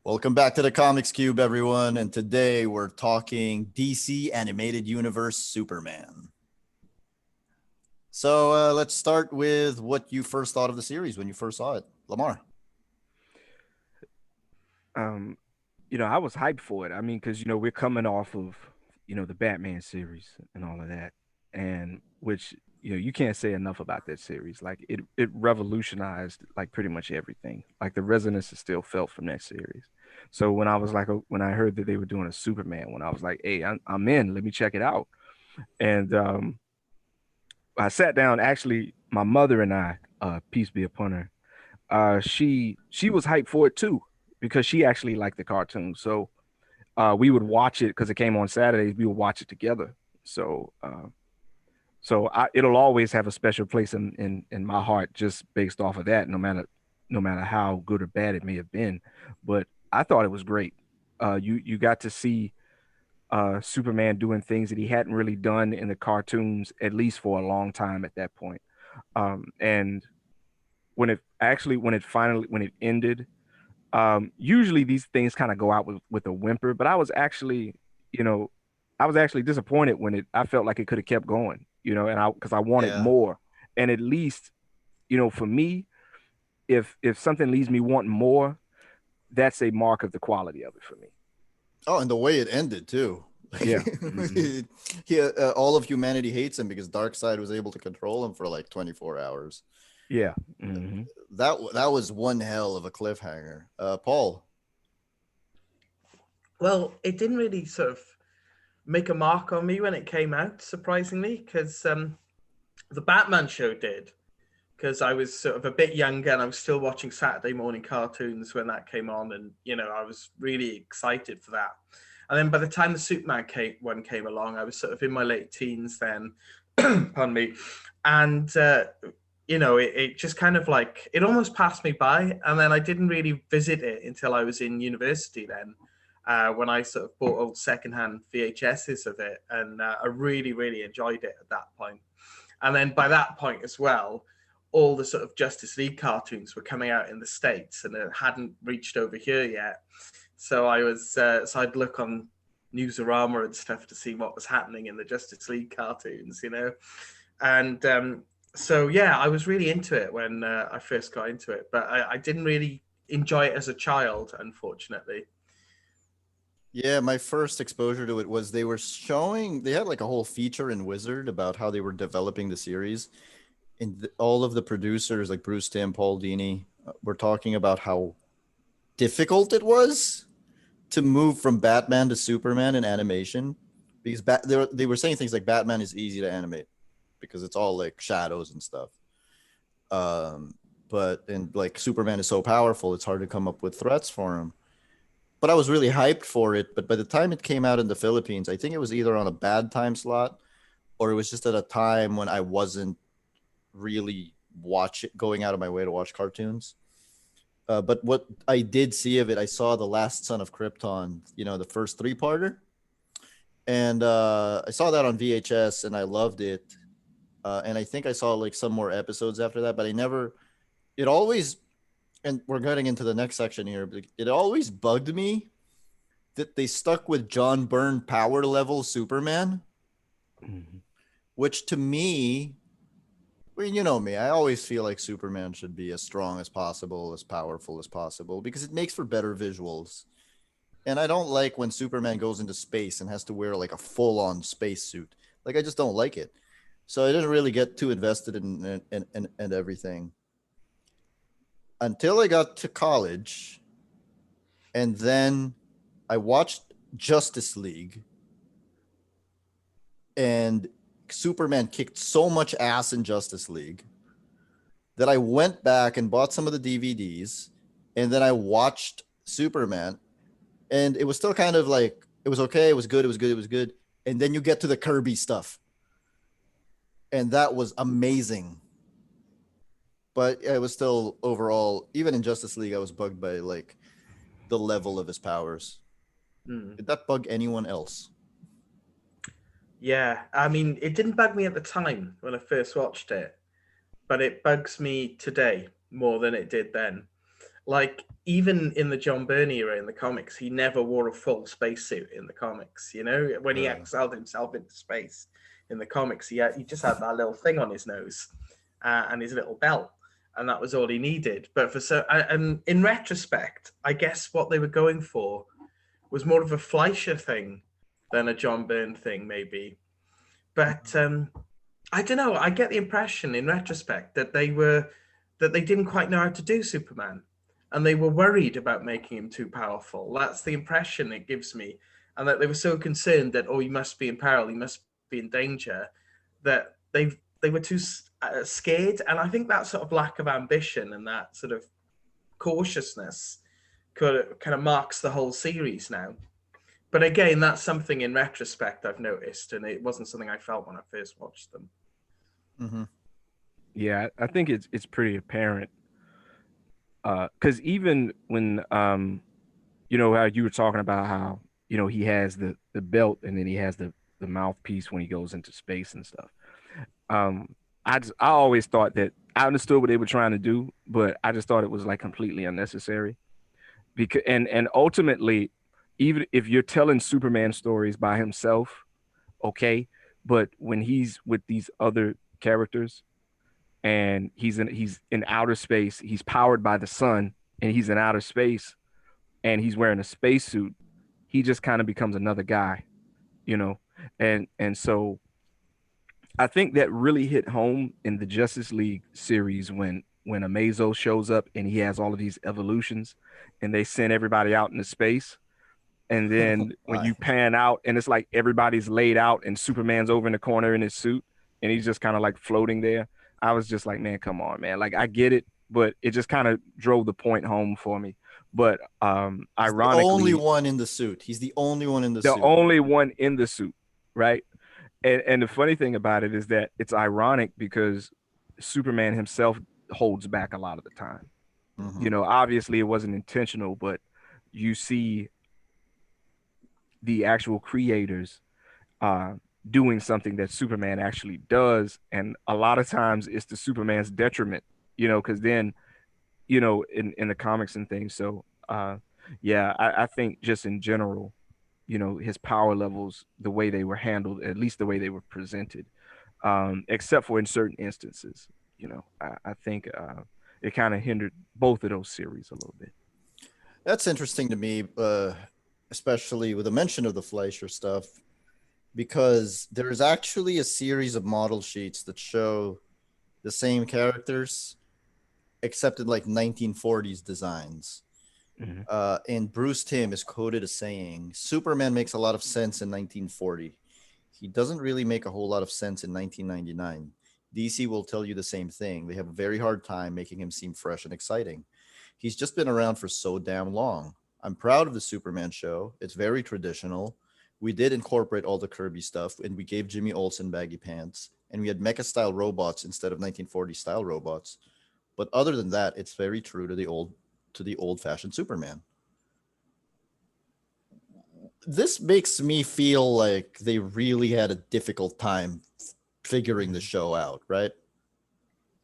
Welcome back to the Comics Cube, everyone. And today we're talking DC Animated Universe Superman. So let's start with what you first thought of the series when you first saw it. Lamar. I was hyped for it. I mean, because we're coming off of the Batman series and all of that, and which you can't say enough about that series. Like it revolutionized like pretty much everything. Like the resonance is still felt from that series. So when I was like, when I heard that they were doing a Superman, when I was like, hey, I'm in. Let me check it out. And I sat down. Actually, my mother and I, peace be upon her, she was hyped for it too because she actually liked the cartoon. So we would watch it because it came on Saturdays. We would watch it together. So it'll always have a special place in my heart just based off of that, no matter how good or bad it may have been. But I thought it was great. You got to see Superman doing things that he hadn't really done in the cartoons, at least for a long time at that point. And when it ended, usually these things kind of go out with a whimper, but you know, I was actually disappointed when I felt like it could have kept going, and because I wanted Yeah. more. And at least, for me, if something leaves me wanting more, that's a mark of the quality of it for me. Oh, and the way it ended too. Yeah. Hmm. All of humanity hates him because Darkseid was able to control him for like 24 hours. Yeah. Hmm. That was one hell of a cliffhanger. Paul. Well, it didn't really sort of make a mark on me when it came out, surprisingly, because the Batman show did. Because I was sort of a bit younger and I was still watching Saturday morning cartoons when that came on, and I was really excited for that. And then by the time the Superman one came along, I was sort of in my late teens then. Pardon me, and it just kind of like it almost passed me by, and then I didn't really visit it until I was in university then, when I sort of bought old secondhand VHSs of it, and I really, really enjoyed it at that point. And then by that point as well, all the sort of Justice League cartoons were coming out in the States, and it hadn't reached over here yet. So so I'd look on Newsarama and stuff to see what was happening in the Justice League cartoons. And so yeah, I was really into it when I first got into it, but I didn't really enjoy it as a child, unfortunately. Yeah, my first exposure to it was they had like a whole feature in Wizard about how they were developing the series. And all of the producers, like Bruce Timm, Paul Dini, were talking about how difficult it was to move from Batman to Superman in animation because they were saying things like Batman is easy to animate because it's all like shadows and stuff. Um, but and like Superman is so powerful, it's hard to come up with threats for him. But I was really hyped for it. But by the time it came out in the Philippines, I think it was either on a bad time slot or it was just at a time when I wasn't really going out of my way to watch cartoons. But what I did see of it, I saw The Last Son of Krypton, the first three-parter. And I saw that on VHS and I loved it. And I think I saw like some more episodes after that, but it always, and we're getting into the next section here, but it always bugged me that they stuck with John Byrne power level Superman, Hmm. which to me, well, you know me, I always feel like Superman should be as strong as possible, as powerful as possible, because it makes for better visuals. And I don't like when Superman goes into space and has to wear like a full on spacesuit. Like, I just don't like it. So I didn't really get too invested in everything until I got to college. And then I watched Justice League, and Superman kicked so much ass in Justice League that I went back and bought some of the DVDs, and then I watched Superman, and it was still kind of like it was okay, it was good, it was good, it was good, and then you get to the Kirby stuff, and that was amazing. But it was still overall, even in Justice League, I was bugged by like the level of his powers. Hmm. Did that bug anyone else? Yeah, I mean, it didn't bug me at the time when I first watched it, but it bugs me today more than it did then. Like, even in the John Byrne era in the comics, he never wore a full spacesuit in the comics. You know, when he exiled himself into space in the comics, he just had that little thing on his nose and his little belt, and that was all he needed. But and in retrospect, I guess what they were going for was more of a Fleischer thing than a John Byrne thing, maybe. But I don't know. I get the impression in retrospect that they didn't quite know how to do Superman, and they were worried about making him too powerful. That's the impression it gives me, and that they were so concerned that, oh, he must be in peril, he must be in danger, that they were too scared. And I think that sort of lack of ambition and that sort of cautiousness kind of marks the whole series now. But again, that's something in retrospect I've noticed, and it wasn't something I felt when I first watched them. Mm-hmm. Yeah, I think it's pretty apparent. Because even when you know how you were talking about how, you know, he has the belt and then he has the mouthpiece when he goes into space and stuff. I always thought that I understood what they were trying to do, but I just thought it was like completely unnecessary. Because and ultimately, even if you're telling Superman stories by himself, okay, but when he's with these other characters and he's in outer space, he's powered by the sun and he's in outer space and he's wearing a spacesuit, he just kind of becomes another guy, you know. And so I think that really hit home in the Justice League series when Amazo shows up and he has all of these evolutions and they send everybody out into space. And then when you pan out and it's like everybody's laid out and Superman's over in the corner in his suit and he's just kind of like floating there. I was just like, man, come on, man. Like, I get it, but it just kind of drove the point home for me. But ironically, the only one in the suit. He's the only one in the suit. The only one in the suit, right? And the funny thing about it is that it's ironic because Superman himself holds back a lot of the time. Mm-hmm. You know, obviously it wasn't intentional, but you see the actual creators doing something that Superman actually does. And a lot of times it's to Superman's detriment, you know, because then, you know, in the comics and things. So, yeah, I think just in general, you know, his power levels, the way they were handled, at least the way they were presented, except for in certain instances, you know, I think it kind of hindered both of those series a little bit. That's interesting to me, especially with the mention of the Fleischer stuff, because there's actually a series of model sheets that show the same characters, except in like 1940s designs. Mm-hmm. And Bruce Timm is quoted as saying, Superman makes a lot of sense in 1940. He doesn't really make a whole lot of sense in 1999. DC will tell you the same thing. They have a very hard time making him seem fresh and exciting. He's just been around for so damn long. I'm proud of the Superman show. It's very traditional. We did incorporate all the Kirby stuff, and we gave Jimmy Olsen baggy pants, and we had mecha-style robots instead of 1940s-style robots. But other than that, it's very true to the old-fashioned Superman. This makes me feel like they really had a difficult time figuring the show out, right?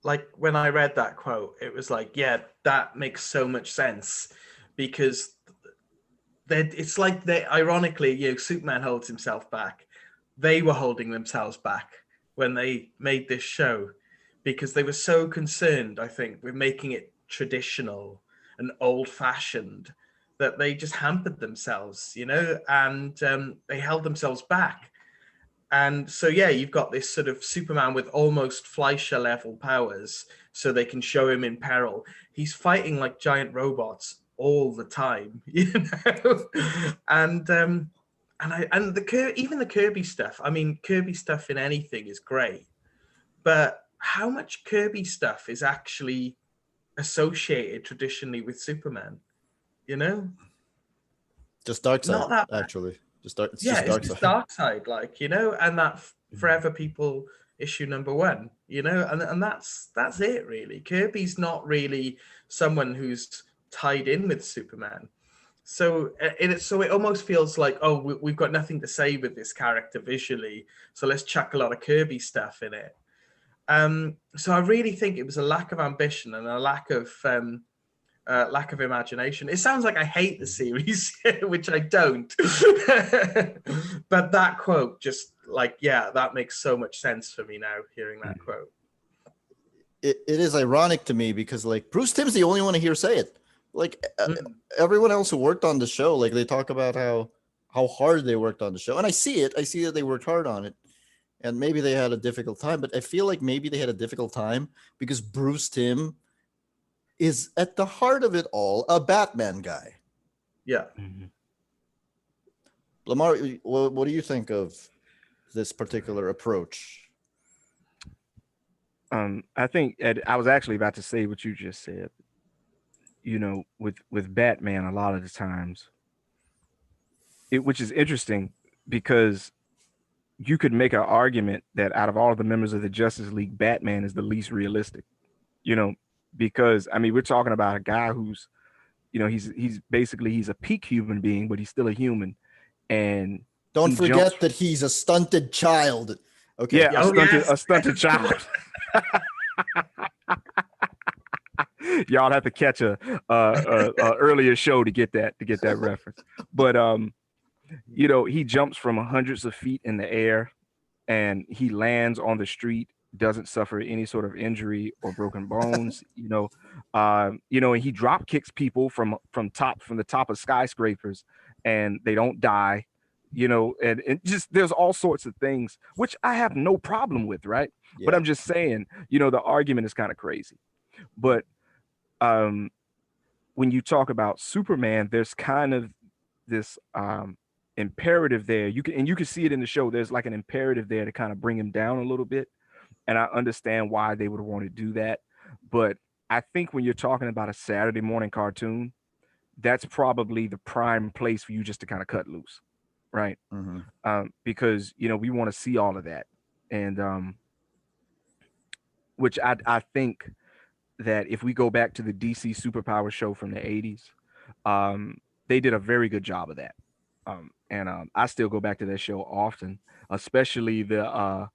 Like, when I read that quote, it was like, yeah, that makes so much sense, because it's like ironically, you know, Superman holds himself back. They were holding themselves back when they made this show, because they were so concerned, I think, with making it traditional and old-fashioned that they just hampered themselves, you know, and they held themselves back. And so, yeah, you've got this sort of Superman with almost Fleischer level powers, so they can show him in peril. He's fighting like giant robots all the time, you know. And even the Kirby stuff. I mean, Kirby stuff in anything is great, but how much Kirby stuff is actually associated traditionally with Superman? You know, Just Darkseid, not that bad. actually. It's It's just just Darkseid. Darkseid, like, you know, and that Forever People issue #1, you know, and that's it really. Kirby's not really someone who's tied in with Superman. So it almost feels like, oh, we've got nothing to say with this character visually, so let's chuck a lot of Kirby stuff in it. So I really think it was a lack of ambition and a lack of lack of imagination. It sounds like I hate the series, which I don't. But that quote just like, yeah, that makes so much sense for me now, hearing that quote. It is ironic to me because like Bruce Timm's the only one to hear say it. Like everyone else who worked on the show, like they talk about how hard they worked on the show. And I see it. I see that they worked hard on it. And maybe they had a difficult time, but I feel like maybe they had a difficult time because Bruce Timm is at the heart of it all a Batman guy. Yeah. Lamar, what do you think of this particular approach? I think I was actually about to say what you just said. You know, with Batman, a lot of the times, which is interesting because you could make an argument that out of all the members of the Justice League, Batman is the least realistic. You know, because I mean, we're talking about a guy who's, you know, he's basically he's a peak human being, but he's still a human, and don't he forget that he's a stunted child. Okay. Yeah, a stunted child. Y'all have to catch a earlier show to get that reference. But you know, he jumps from hundreds of feet in the air, and he lands on the street, doesn't suffer any sort of injury or broken bones. You know, and he drop kicks people from the top of skyscrapers, and they don't die. You know, and just there's all sorts of things which I have no problem with, right? Yeah. But I'm just saying, you know, the argument is kind of crazy. But when you talk about Superman, there's kind of this imperative there. You can see it in the show. There's like an imperative there to kind of bring him down a little bit. And I understand why they would want to do that. But I think when you're talking about a Saturday morning cartoon, that's probably the prime place for you just to kind of cut loose. Right. Because, you know, we want to see all of that. And which I think that if we go back to the DC Superpower show from the 80s, they did a very good job of that. And I still go back to that show often, especially the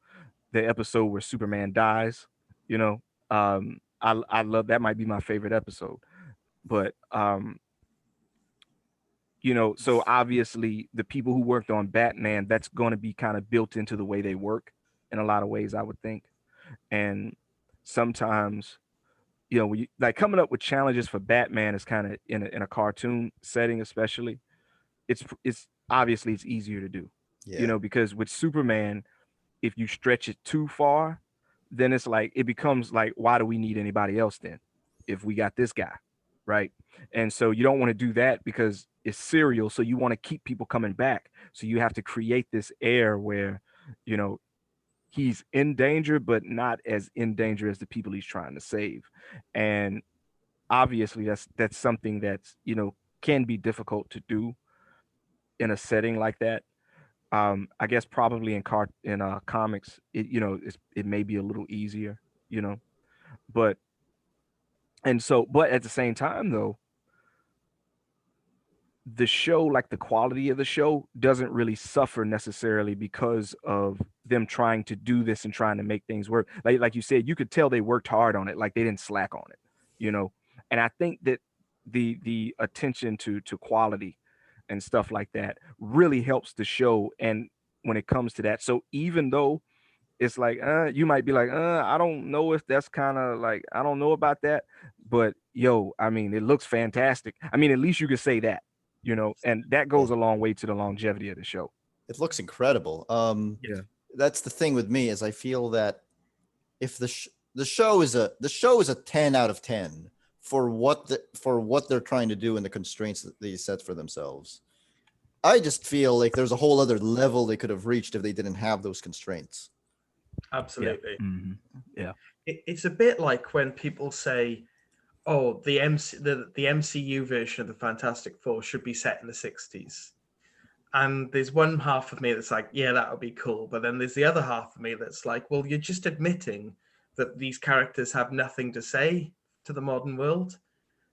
episode where Superman dies. You know, I love that. Might be my favorite episode. But you know, so obviously the people who worked on Batman, that's going to be kind of built into the way they work in a lot of ways, I would think. And sometimes, you know, when you, like coming up with challenges for Batman is kind of in a cartoon setting, especially, it's obviously it's easier to do, you know, because with Superman, if you stretch it too far, then it's like, it becomes like, why do we need anybody else then if we got this guy? Right. And so you don't want to do that because it's serial. So you want to keep people coming back. So you have to create this air where, you know, he's in danger, but not as in danger as the people he's trying to save. And obviously that's something that's, you know, can be difficult to do in a setting like that. I guess probably in comics, it may be a little easier, you know, but at the same time though, the show, like the quality of the show doesn't really suffer necessarily because of them trying to do this and trying to make things work. Like you said, you could tell they worked hard on it, like they didn't slack on it, you know. And I think that the attention to quality and stuff like that really helps the show. And when it comes to that, so even though it's like you might be like I don't know if that's kind of like, I don't know about that, but yo, I mean, it looks fantastic. I mean, at least you could say that, you know, and that goes a long way to the longevity of the show. It looks incredible. That's the thing with me, is I feel that if the show is a 10 out of 10 for what they're trying to do and the constraints that they set for themselves. I just feel like there's a whole other level they could have reached if they didn't have those constraints. Absolutely. Yeah. It's a bit like when people say, oh, the MCU version of the Fantastic Four should be set in the 60s. And there's one half of me that's like, yeah, that would be cool. But then there's the other half of me that's like, well, you're just admitting that these characters have nothing to say to the modern world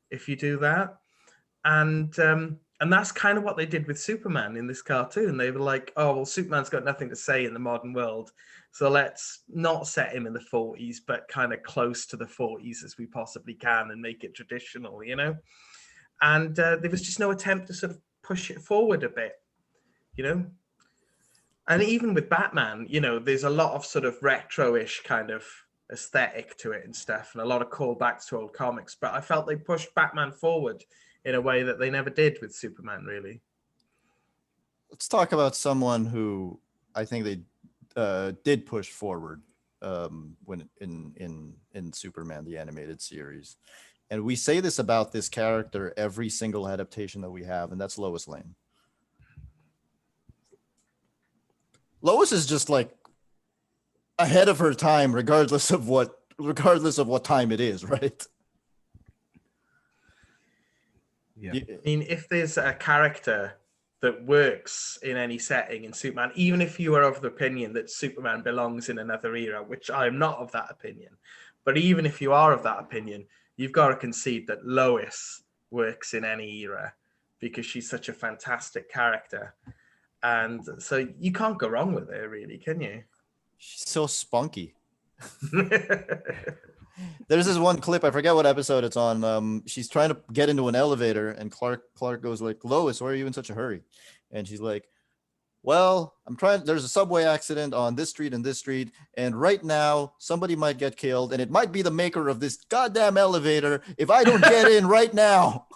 if you do that. And And that's kind of what they did with Superman in this cartoon. They were like, oh, well, Superman's got nothing to say in the modern world, so let's not set him in the 40s, but kind of close to the 40s as we possibly can and make it traditional, you know? And there was just no attempt to sort of push it forward a bit, you know? And even with Batman, you know, there's a lot of sort of retro-ish kind of aesthetic to it and stuff, and a lot of callbacks to old comics, but I felt they pushed Batman forward in a way that they never did with Superman, really. Let's talk about someone who I think they did push forward when in Superman the animated series, and we say this about this character every single adaptation that we have, and that's Lois Lane. Lois is just like ahead of her time, regardless of what time it is, right? Yeah. I mean, if there's a character that works in any setting in Superman, even if you are of the opinion that Superman belongs in another era, which I'm not of that opinion, but even if you are of that opinion, you've got to concede that Lois works in any era because she's such a fantastic character. And so you can't go wrong with her, really, can you? She's so spunky. There's this one clip, I forget what episode it's on. She's trying to get into an elevator, and Clark goes like, "Lois, why are you in such a hurry?" And she's like, "Well, I'm trying. There's a subway accident on this street and this street, and right now somebody might get killed, and it might be the maker of this goddamn elevator if I don't get in right now."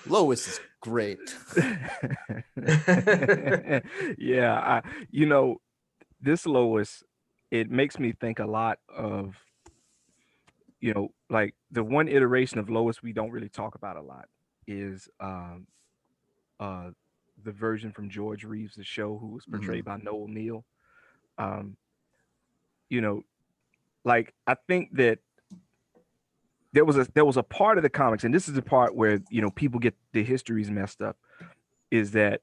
Lois is great. Yeah, you know, this Lois, it makes me think a lot of, you know, like the one iteration of Lois we don't really talk about a lot is the version from George Reeves' The Show, who was portrayed by Noel Neal. You know, like I think that there was a part of the comics, and this is the part where, you know, people get the histories messed up, is that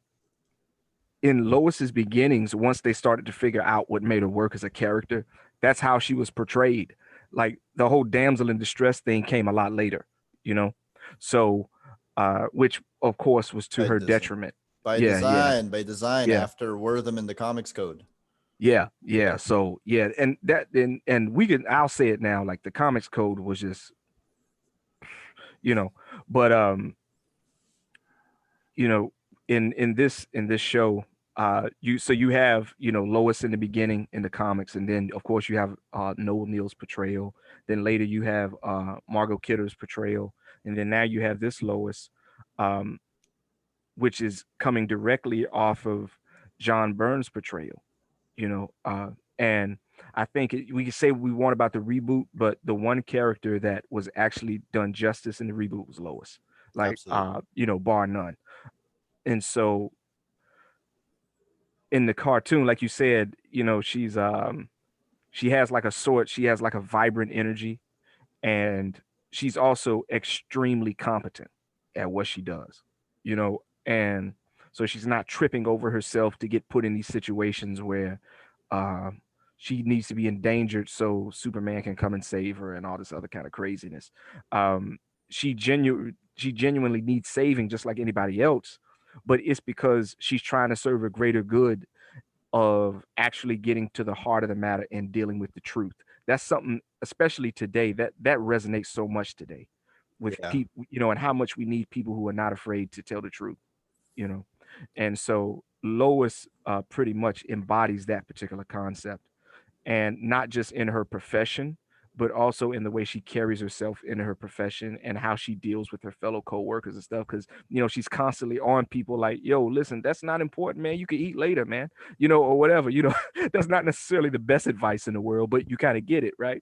in Lois's beginnings, once they started to figure out what made her work as a character, that's how she was portrayed. Like the whole damsel in distress thing came a lot later, you know? So, which of course was to her detriment. By design after Wortham in the Comics Code. Yeah. So yeah, and I'll say it now, like the Comics Code was just, you know, but you know, in this show, you have, you know, Lois in the beginning in the comics, and then of course you have Noel Neal's portrayal. Then later you have Margot Kidder's portrayal, and then now you have this Lois, which is coming directly off of John Byrne's portrayal, you know, and I think we can say what we want about the reboot, but the one character that was actually done justice in the reboot was Lois, like you know, bar none. And so in the cartoon, like you said, you know, she has like a vibrant energy, and she's also extremely competent at what she does, you know, and so she's not tripping over herself to get put in these situations where she needs to be endangered so Superman can come and save her and all this other kind of craziness. She genuinely needs saving just like anybody else, but it's because she's trying to serve a greater good of actually getting to the heart of the matter and dealing with the truth. That's something, especially today, that resonates so much today with people, you know, and how much we need people who are not afraid to tell the truth, you know. And so Lois pretty much embodies that particular concept, and not just in her profession, but also in the way she carries herself in her profession and how she deals with her fellow co-workers and stuff. Because, you know, she's constantly on people like, yo, listen, that's not important, man. You can eat later, man, you know, or whatever, you know. That's not necessarily the best advice in the world, but you kind of get it, right?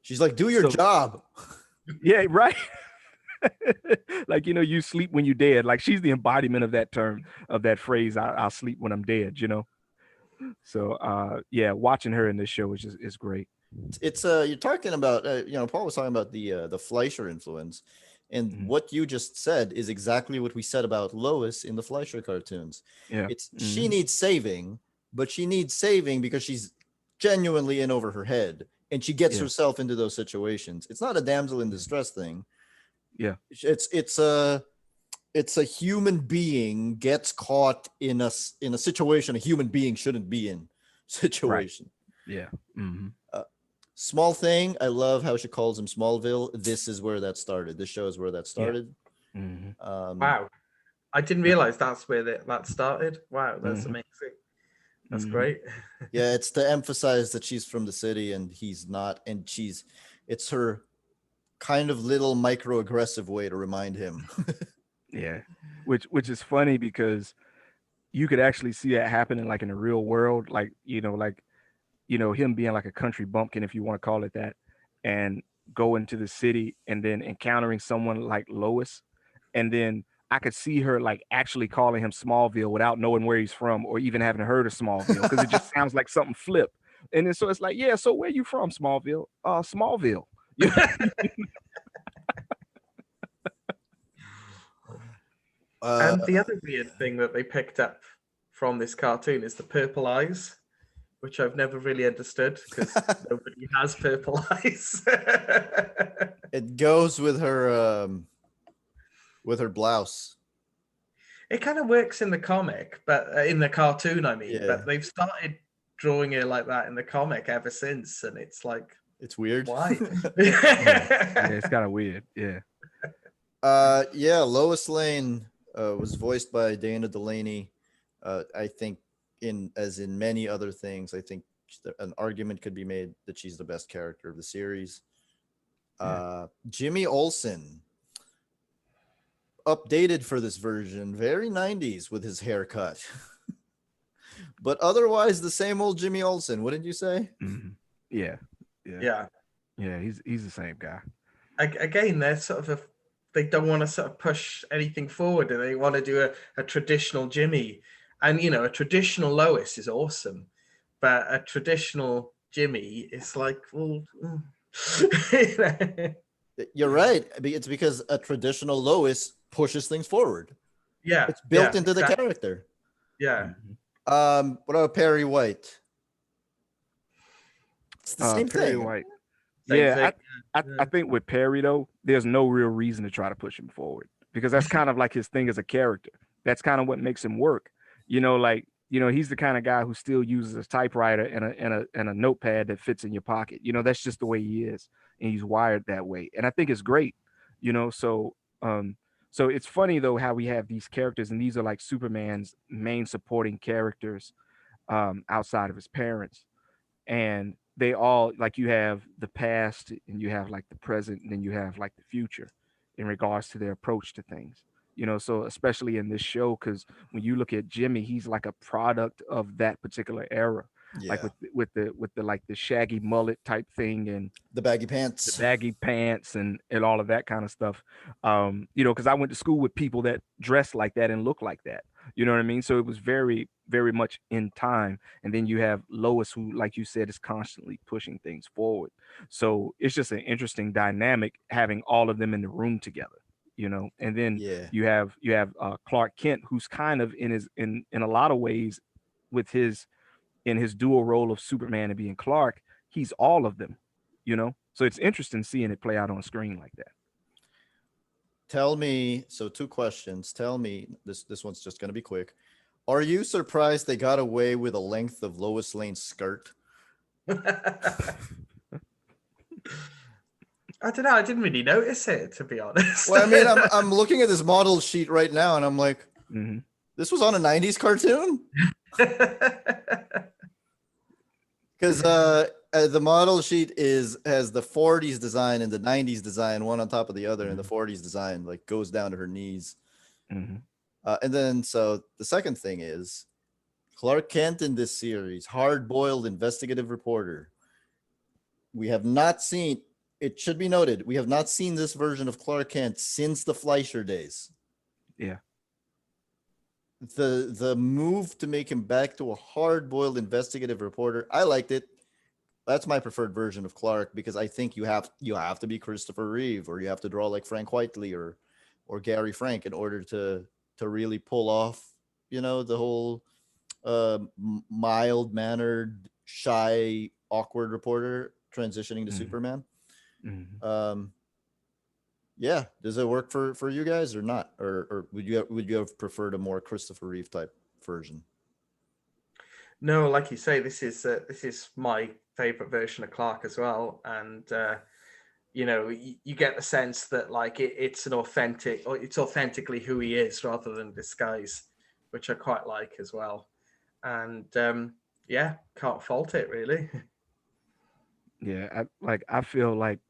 She's like, do your job. Yeah, right. Like, you know, you sleep when you're dead. Like, she's the embodiment of that term, of that phrase, I'll sleep when I'm dead, you know. So yeah, watching her in this show is great. It's you're talking about you know, Paul was talking about the Fleischer influence, and what you just said is exactly what we said about Lois in the Fleischer cartoons. Yeah, it's she needs saving, but she needs saving because she's genuinely in over her head, and she gets Yeah. herself into those situations. It's not a damsel in distress thing. Yeah. It's a human being gets caught in a situation a human being shouldn't be in situation. Yeah. Mm-hmm. Small thing. I love how she calls him Smallville. This is where that started. This show is where that started. Mm-hmm. Wow. I didn't realize that's where that started. Wow, that's amazing. That's great. Yeah, it's to emphasize that she's from the city and he's not, and it's her kind of little microaggressive way to remind him. Yeah. Which is funny because you could actually see that happening like in the real world, like him being like a country bumpkin, if you want to call it that, and go into the city and then encountering someone like Lois, and then I could see her like actually calling him Smallville without knowing where he's from or even having heard of Smallville because it just sounds like something flipped. And then so it's like, yeah, so where you from, Smallville? Smallville. And the other weird thing that they picked up from this cartoon is the purple eyes, which I've never really understood because nobody has purple eyes. It goes with her blouse. It kind of works in the comic, but in the cartoon, I mean. Yeah. But they've started drawing her like that in the comic ever since, and it's like, it's weird. Why? Yeah, it's kind of weird. Yeah. Yeah, Lois Lane was voiced by Dana Delaney. I think as in many other things, I think an argument could be made that she's the best character of the series. Jimmy Olsen, updated for this version, very 90s with his haircut. But otherwise the same old Jimmy Olsen, wouldn't you say? Mm-hmm. Yeah. He's the same guy. Again, they're sort of they don't want to sort of push anything forward, and they want to do a traditional Jimmy. And a traditional Lois is awesome, but a traditional Jimmy is like, well, You're right. It's because a traditional Lois pushes things forward. Yeah, it's built into the character. Yeah. What about Perry White? It's the same Perry thing. White. Same thing. I think with Perry though, there's no real reason to try to push him forward because that's kind of like his thing as a character. That's kind of what makes him work. He's the kind of guy who still uses a typewriter and a notepad that fits in your pocket. That's just the way he is, and he's wired that way. And I think it's great. So it's funny though how we have these characters, and these are like Superman's main supporting characters outside of his parents, and they all, like, you have the past and you have like the present and then you have like the future in regards to their approach to things. So especially in this show, because when you look at Jimmy, he's like a product of that particular era. Yeah. Like with the like the shaggy mullet type thing and the baggy pants and all of that kind of stuff. Because I went to school with people that dressed like that and look like that. You know what I mean? So it was very, very much in time. And then you have Lois, who, like you said, is constantly pushing things forward. So it's just an interesting dynamic having all of them in the room together. And then you have Clark Kent, who's kind of in a lot of ways with his dual role of Superman and being Clark. He's all of them. So it's interesting seeing it play out on screen like that. Tell me, so 2 questions. Tell me, this one's just going to be quick. Are you surprised they got away with a length of Lois Lane's skirt? I don't know. I didn't really notice it, to be honest. Well, I mean, I'm looking at this model sheet right now, and I'm like, this was on a 90s cartoon? Because the model sheet has the 40s design and the 90s design, one on top of the other, and the 40s design like goes down to her knees. And then, so the second thing is Clark Kent in this series, hard-boiled investigative reporter. We have not seen, it should be noted, we have not seen this version of Clark Kent since the Fleischer days. Yeah. The move to make him back to a hard-boiled investigative reporter, I liked it. That's my preferred version of Clark, because I think you have to be Christopher Reeve, or you have to draw like Frank Whiteley or Gary Frank in order to really pull off, the whole mild-mannered, shy, awkward reporter. transitioning to Mhm. Superman. Mhm. Yeah, does it work for you guys or not? Or would you have preferred a more Christopher Reeve type version? No, like you say, this is my favorite version of Clark as well, and you know, you get the sense that like it's an authentic, or it's authentically who he is rather than disguise, which I quite like as well. And yeah, can't fault it really. Yeah, I feel like,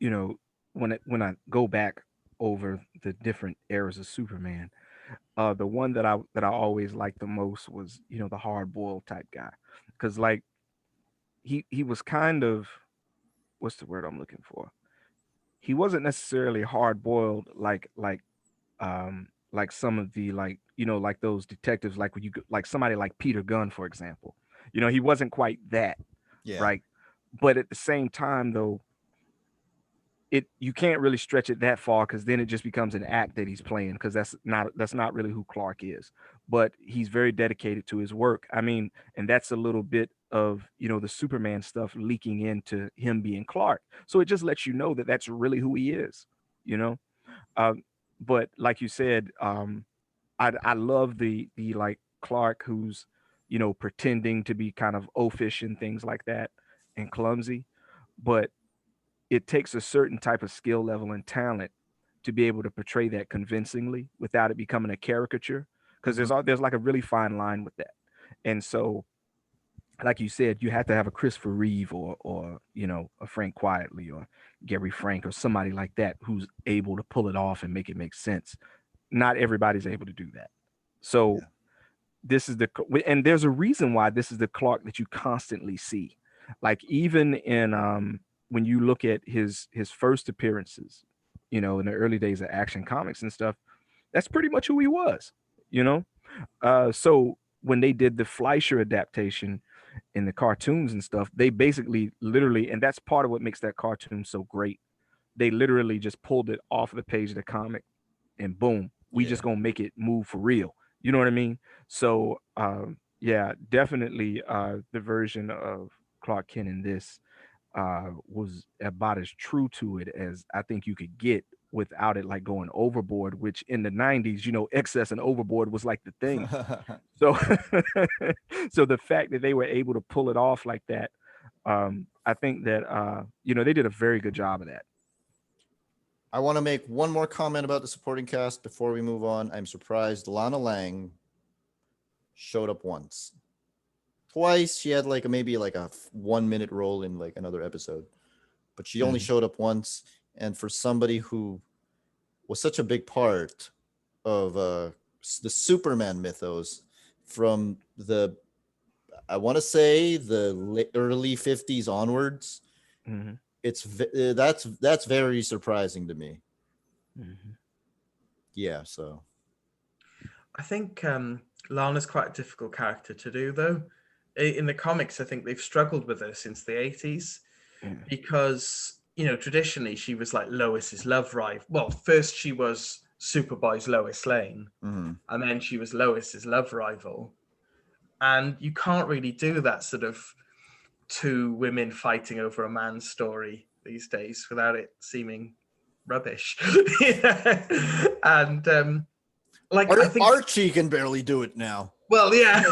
you know, when I go back over the different eras of Superman, the one that I always liked the most was, you know, the hard boiled type guy, because like he was kind of, what's the word I'm looking for? He wasn't necessarily hard boiled like some of the, like, you know, like those detectives, like when like somebody like Peter Gunn, for example. You know, he wasn't quite that, Yeah. right? But at the same time though, it you can't really stretch it that far, because then it just becomes an act that he's playing, because that's not really who Clark is. But he's very dedicated to his work. I mean, and that's a little bit of, you know, the Superman stuff leaking into him being Clark, so it just lets you know that that's really who he is, you know. um but like you said, I love the like Clark who's, you know, pretending to be kind of oafish and things like that, and clumsy. But it takes a certain type of skill level and talent to be able to portray that convincingly without it becoming a caricature, because Mhm. there's like a really fine line with that. And so, like you said, you have to have a Christopher Reeve, or you know, a Frank Quietly, or Gary Frank, or somebody like that who's able to pull it off and make it make sense. Not everybody's able to do that. So Yeah. this is the and there's a reason why this is the Clark that you constantly see. Like even in when you look at his first appearances, you know, in the early days of Action Comics and stuff, that's pretty much who he was, you know. So when they did the Fleischer adaptation in the cartoons and stuff, they basically literally, and that's part of what makes that cartoon so great. They literally just pulled it off the page of the comic, and boom, we Yeah. just gonna make it move for real. You know what I mean? So yeah, definitely the version of Clark Kent in this was about as true to it as I think you could get without it like going overboard, which in the 90s, you know, excess and overboard was like the thing. So so the fact that they were able to pull it off like that, I think that you know, they did a very good job of that. I want to make one more comment about the supporting cast before we move on. I'm surprised Lana Lang showed up once. Twice she had like maybe like a 1 minute role in like another episode, but she only Mhm. showed up once. And for somebody who was such a big part of the Superman mythos from the, I want to say the early 50s onwards, Mhm. that's very surprising to me. Mhm. Yeah, so I think Lana's quite a difficult character to do, though. In the comics, I think they've struggled with her since the 80s Yeah. because, you know, traditionally she was like Lois's love rival. Well, first she was Superboy's Lois Lane, mhm. and then she was Lois's love rival. And you can't really do that sort of two women fighting over a man's story these days without it seeming rubbish. And like I think, Archie can barely do it now, well, yeah.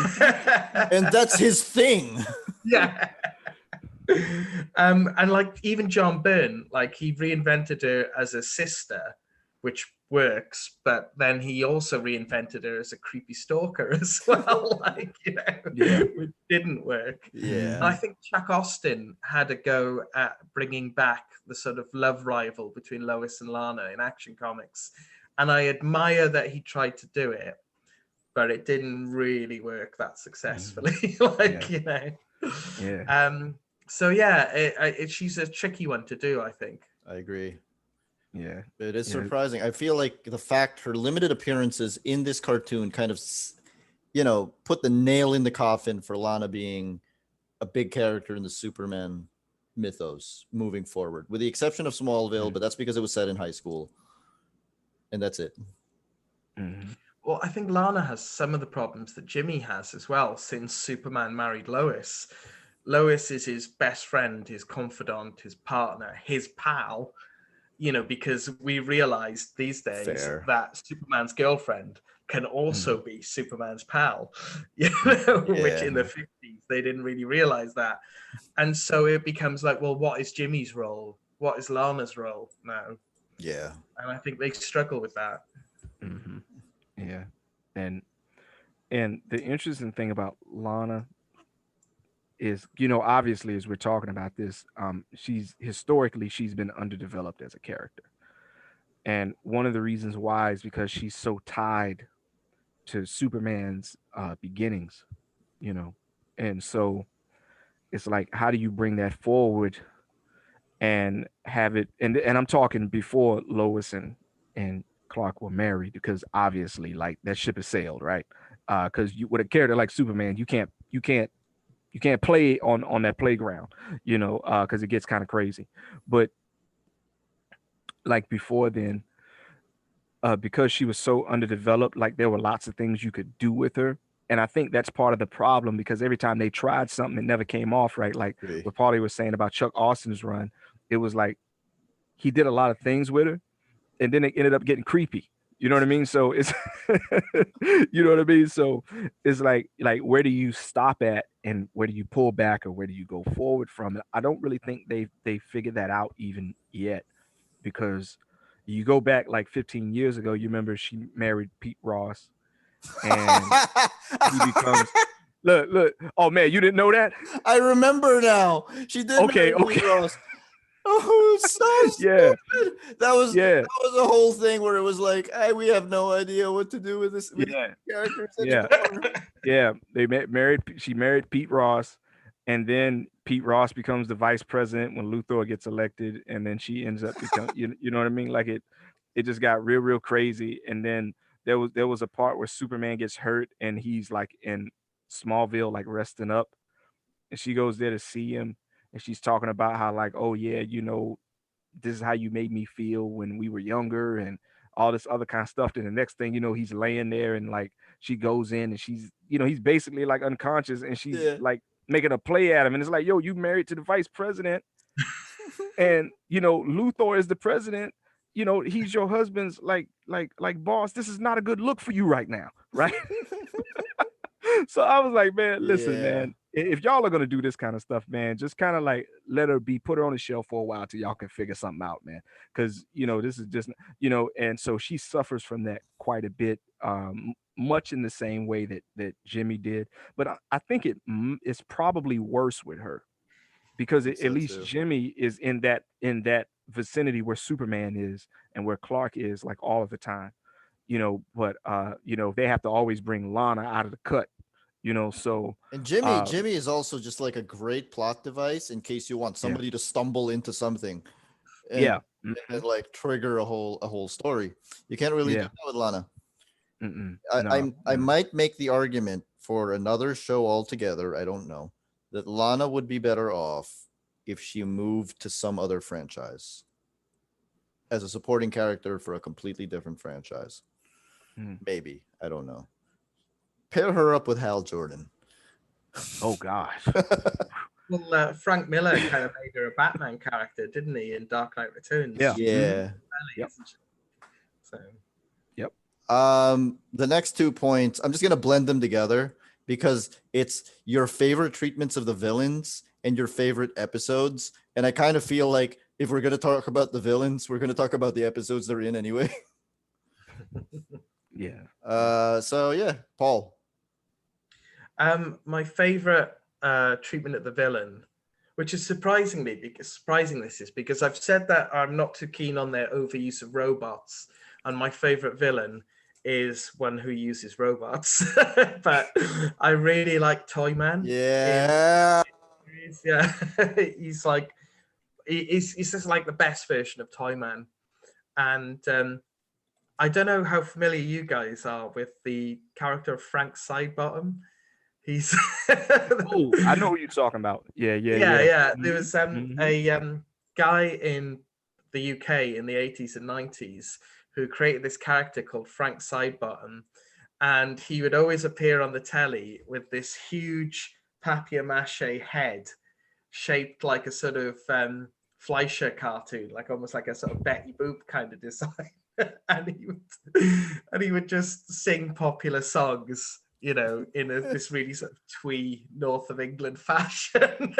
and that's his thing. Yeah. And like even John Byrne, like he reinvented her as a sister, which works, but then he also reinvented her as a creepy stalker as well, like, you Yeah. know, which didn't work. Yeah. And I Mhm. think Chuck Austin had a go at bringing back the sort of love rival between Lois and Lana in Action Comics. And I admire that he tried to do it, but it didn't really work that Mhm. successfully. Yeah. Like, you know. Yeah. Um, so yeah, she's a tricky one to do, I think. I agree. Yeah. It is Yeah. surprising. I feel like the fact her limited appearances in this cartoon kind of, put the nail in the coffin for Lana being a big character in the Superman mythos moving forward, with the exception of Smallville, Mhm. but that's because it was set in high school, and that's it. Mhm. Well, I think Lana has some of the problems that Jimmy has as well since Superman married Lois. Lois is his best friend, his confidant, his partner, his pal, because we realized these days Fair. that Superman's girlfriend can also be Superman's pal, which in the Yeah. 50s, they didn't really realize that. And so it becomes like, well, what is Jimmy's role? What is Lana's role now? Yeah. And I think they struggle with that. Mm-hmm. Yeah, and the interesting thing about Lana is, obviously, as we're talking about this, she's been underdeveloped as a character, and one of the reasons why is because she's so tied to Superman's beginnings, you know, and so it's like, how do you bring that forward and have it? And I'm talking before Lois and Clark were married, because obviously, like, that ship has sailed, right? Because you, with a character like Superman, you can't play on that playground, because it gets kind of crazy. But like before then, because she was so underdeveloped, like, there were lots of things you could do with her. And I think that's part of the problem, because every time they tried something, it never came off right. Like Agree. what Paulie was saying about Chuck Austin's run, it was like he did a lot of things with her, and then it ended up getting creepy. You know what I mean? So it's you know what I mean? So it's like where do you stop at, and where do you pull back, or where do you go forward from it? I don't really think they figured that out even yet, because you go back like 15 years ago, you remember she married Pete Ross, and he becomes look. Oh man, you didn't know that? I remember now. She did Okay, marry Pete Ross. Oh, so yeah, stupid. That was yeah, a whole thing where it was like, hey, we have no idea what to do with this with these yeah, characters yeah. anymore. Yeah, they married. She married Pete Ross, and then Pete Ross becomes the vice president when Luthor gets elected, and then she ends up becoming. You know what I mean? Like it just got real crazy. And then there was a part where Superman gets hurt, and he's like in Smallville, like resting up, and she goes there to see him, and she's talking about how, like, oh yeah, this is how you made me feel when we were younger, and all this other kind of stuff. Then the next thing you know, he's laying there, and like she goes in, and he's basically like unconscious, and she's Yeah. like making a play at him. And it's like, yo, you married to the vice president, and Luthor is the president. He's your husband's like boss. This is not a good look for you right now, right? So I was like, man, listen, Yeah. man, if y'all are gonna do this kind of stuff, man, just kind of like let her be, put her on the shelf for a while till y'all can figure something out, man. Because this is just, and so she suffers from that quite a bit, much in the same way that Jimmy did. But I think it's probably worse with her, I because think at so least too. Jimmy is in that vicinity where Superman is and where Clark is, like, all of the time. But they have to always bring Lana out of the cut, so And Jimmy, uh Jimmy is also just like a great plot device in case you want yeah, somebody to stumble into something and, yeah, and like trigger a whole story. You can't really do yeah, that with Lana. I, no, I might make the argument for another show altogether. I don't know that Lana would be better off if she moved to some other franchise as a supporting character for a completely different franchise. mm. Maybe, I don't know. Pair her up with Hal Jordan. Oh gosh. Well, Frank Miller kind of made her a Batman character, didn't he, in Dark Knight Returns? Yeah. She's Mhm. Yeah. Yep. isn't she? So Yep. The next 2 points, I'm just gonna blend them together because it's your favorite treatments of the villains and your favorite episodes. And I kind of feel like if we're gonna talk about the villains, we're gonna talk about the episodes they're in anyway. Yeah. So yeah, Paul. my favorite treatment of the villain, which is surprising this is because I've said that I'm not too keen on their overuse of robots, and my favorite villain is one who uses robots. But I really like Toyman. Yeah. Yeah, he's like he's just like the best version of Toyman, and I don't know how familiar you guys are with the character of Frank Sidebottom. He's Oh, I know who you're talking about. Yeah, yeah, yeah, yeah. yeah. There was Mhm. a guy in the UK in the 80s and 90s who created this character called Frank Sidebottom, and he would always appear on the telly with this huge papier-mâché head shaped like a sort of Fleischer cartoon, like almost like a sort of Betty Boop kind of design. and he would just sing popular songs, you know, in this really sort of twee north of England fashion.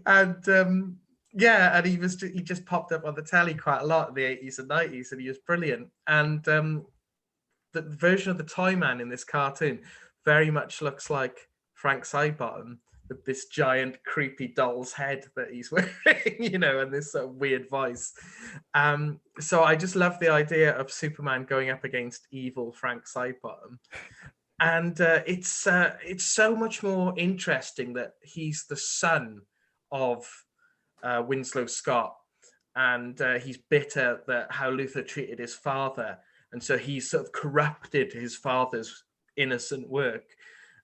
and yeah, and he just popped up on the telly quite a lot in the 80s and 90s, and he was brilliant. And the version of the Toyman in this cartoon very much looks like Frank Sidebottom, with this giant creepy doll's head that he's wearing, you know, and this sort of weird voice. So I just love the idea of Superman going up against evil Frank Sidebottom. And it's so much more interesting that he's the son of Winslow Scott, and he's bitter that how Luthor treated his father, and so he's sort of corrupted his father's innocent work.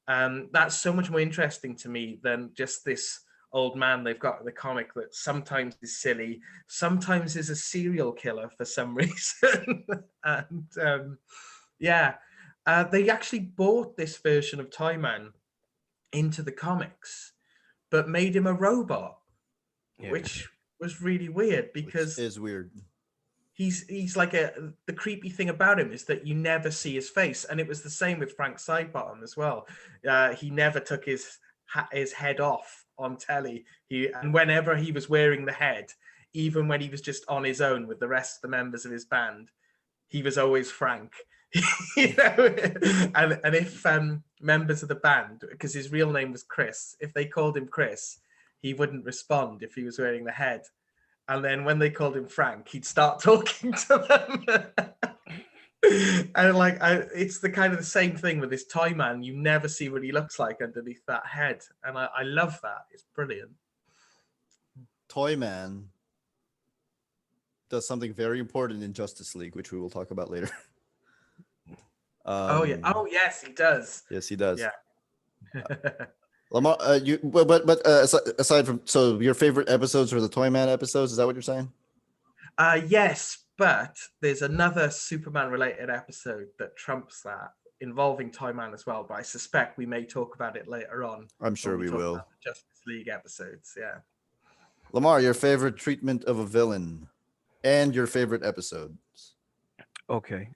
That's so much more interesting to me than just this old man they've got in the comic that sometimes is silly, sometimes is a serial killer for some reason. And they actually bought this version of Toyman into the comics, but made him a robot, which was really weird because which is weird. He's like the creepy thing about him is that you never see his face, and it was the same with Frank Sidebottom as well. He never took his head off on telly. And whenever he was wearing the head, even when he was just on his own with the rest of the members of his band, he was always Frank. You know, and if members of the band, because his real name was Chris, if they called him Chris, he wouldn't respond if he was wearing the head. And then when they called him Frank, he'd start talking to them. And it's the kind of the same thing with this Toyman. You never see what he looks like underneath that head. And I love that. It's brilliant. Toyman does something very important in Justice League, which we will talk about later. Oh, yeah. Oh, yes, he does. Yes, he does. Yeah. Lamar, aside from, so your favorite episodes are the Toyman episodes? Is that what you're saying? Yes, but there's another Superman-related episode that trumps that, involving Toyman as well. But I suspect we may talk about it later on. I'm sure we will. Justice League episodes, yeah. Lamar, your favorite treatment of a villain and your favorite episodes. Okay.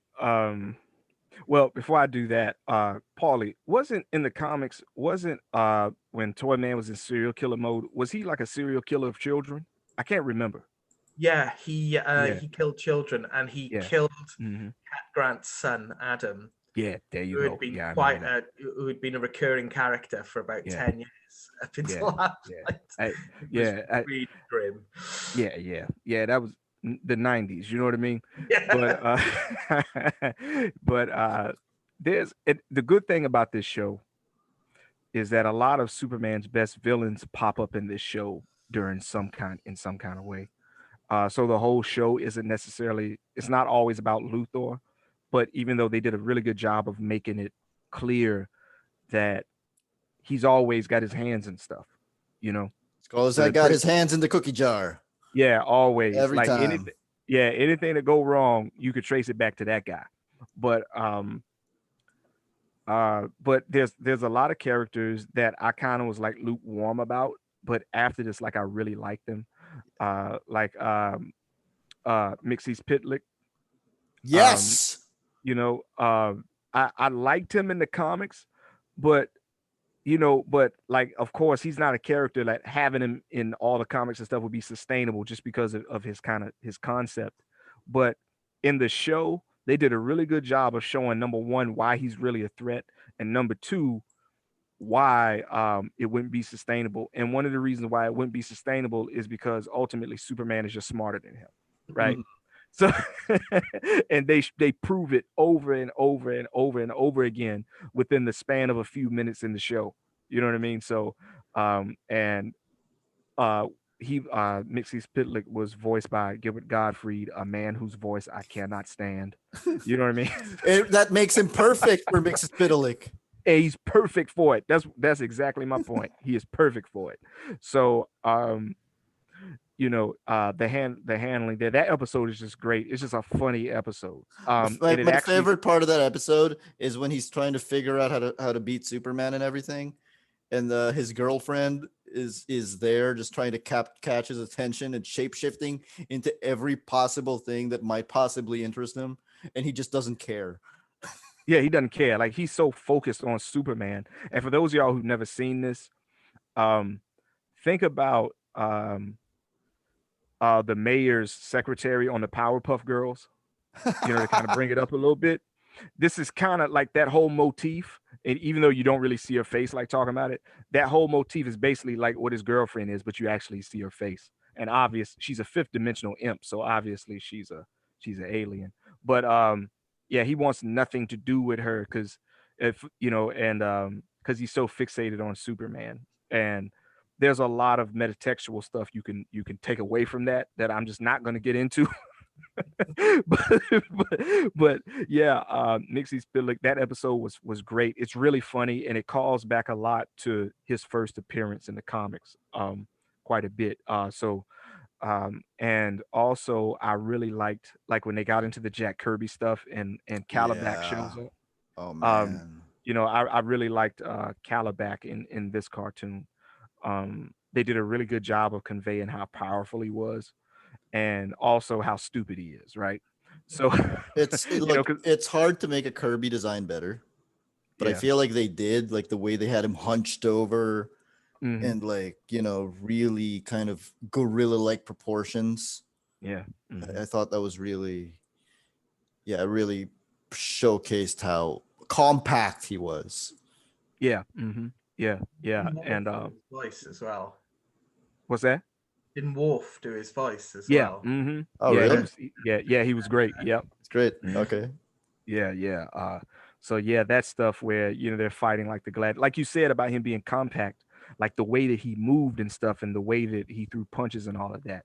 Well, before I do that, Paulie, wasn't in the comics, when Toyman was in serial killer mode, was he like a serial killer of children? I can't remember. Yeah, he killed children, and he killed Cat Grant's son, Adam. Yeah, there you who go. Had been Yeah, who had been a recurring character for about 10 years up until that point. Really grim. Yeah. That was the 90s. You know what I mean? Yeah. But the good thing about this show is that a lot of Superman's best villains pop up in this show in some kind of way. So the whole show isn't necessarily, it's not always about Luthor, but even though they did a really good job of making it clear that he's always got his hands in stuff, you know. Because I got his hands in the cookie jar. Yeah, always. Every time. Anything that go wrong, you could trace it back to that guy. But there's a lot of characters that I kind of was like lukewarm about, but after this, like I really liked them. Mixie's Pitlick. Yes. I liked him in the comics, but like, of course, he's not a character that having him in all the comics and stuff would be sustainable just because of his concept. But in the show, they did a really good job of showing, number one, why he's really a threat, and number two, why it wouldn't be sustainable. And one of the reasons why it wouldn't be sustainable is because ultimately Superman is just smarter than him, right? So and they prove it over and over and over and over again within the span of a few minutes in the show. You know what I mean? So Mixie's Pitlick was voiced by Gilbert Gottfried, a man whose voice I cannot stand. You know what I mean? That makes him perfect for Mixie's Pitlick. He's perfect for it. That's exactly my point. He is perfect for it. So the handling there. That episode is just great. It's just a funny episode. My, And it my actually, favorite part of that episode is when he's trying to figure out how to beat Superman and everything, and his girlfriend is there just trying to catch his attention and shape shifting into every possible thing that might possibly interest him, and he just doesn't care. yeah, he doesn't care. Like he's so focused on Superman. And for those of y'all who've never seen this, um, think about the mayor's secretary on the Powerpuff Girls. To kind of bring it up a little bit. This is kind of like that whole motif. And even though you don't really see her face, like talking about it, that whole motif is basically like what his girlfriend is, but you actually see her face. And obvious, she's a fifth dimensional imp, so obviously she's an alien. But yeah, he wants nothing to do with her because if and because he's so fixated on Superman. And there's a lot of metatextual stuff you can take away from that I'm just not going to get into. but, but yeah, Nixie Spillick, that episode was great. It's really funny and it calls back a lot to his first appearance in the comics, quite a bit. And also I really liked like when they got into the Jack Kirby stuff and Calabac Yeah. shows up. Oh Um, man. I really liked Calabac in this cartoon. They did a really good job of conveying how powerful he was and also how stupid he is, right? So, Look, because it's hard to make a Kirby design better, but I yeah, feel like they did, like the way they had him hunched over hmm, and like, really kind of gorilla like proportions. yeah, hmm, I thought that was really, yeah, really showcased how compact he was. yeah, hmm, yeah, yeah, Didn't Worf and do his voice as well. what's that? Didn't Worf do his voice as Yeah, well? hmm, Oh, yeah, really? yeah, he was great. Yep. It's great. Mhm. Okay. Yeah, yeah. So yeah, that stuff where they're fighting like the glad, like you said about him being compact, like the way that he moved and stuff, and the way that he threw punches and all of that.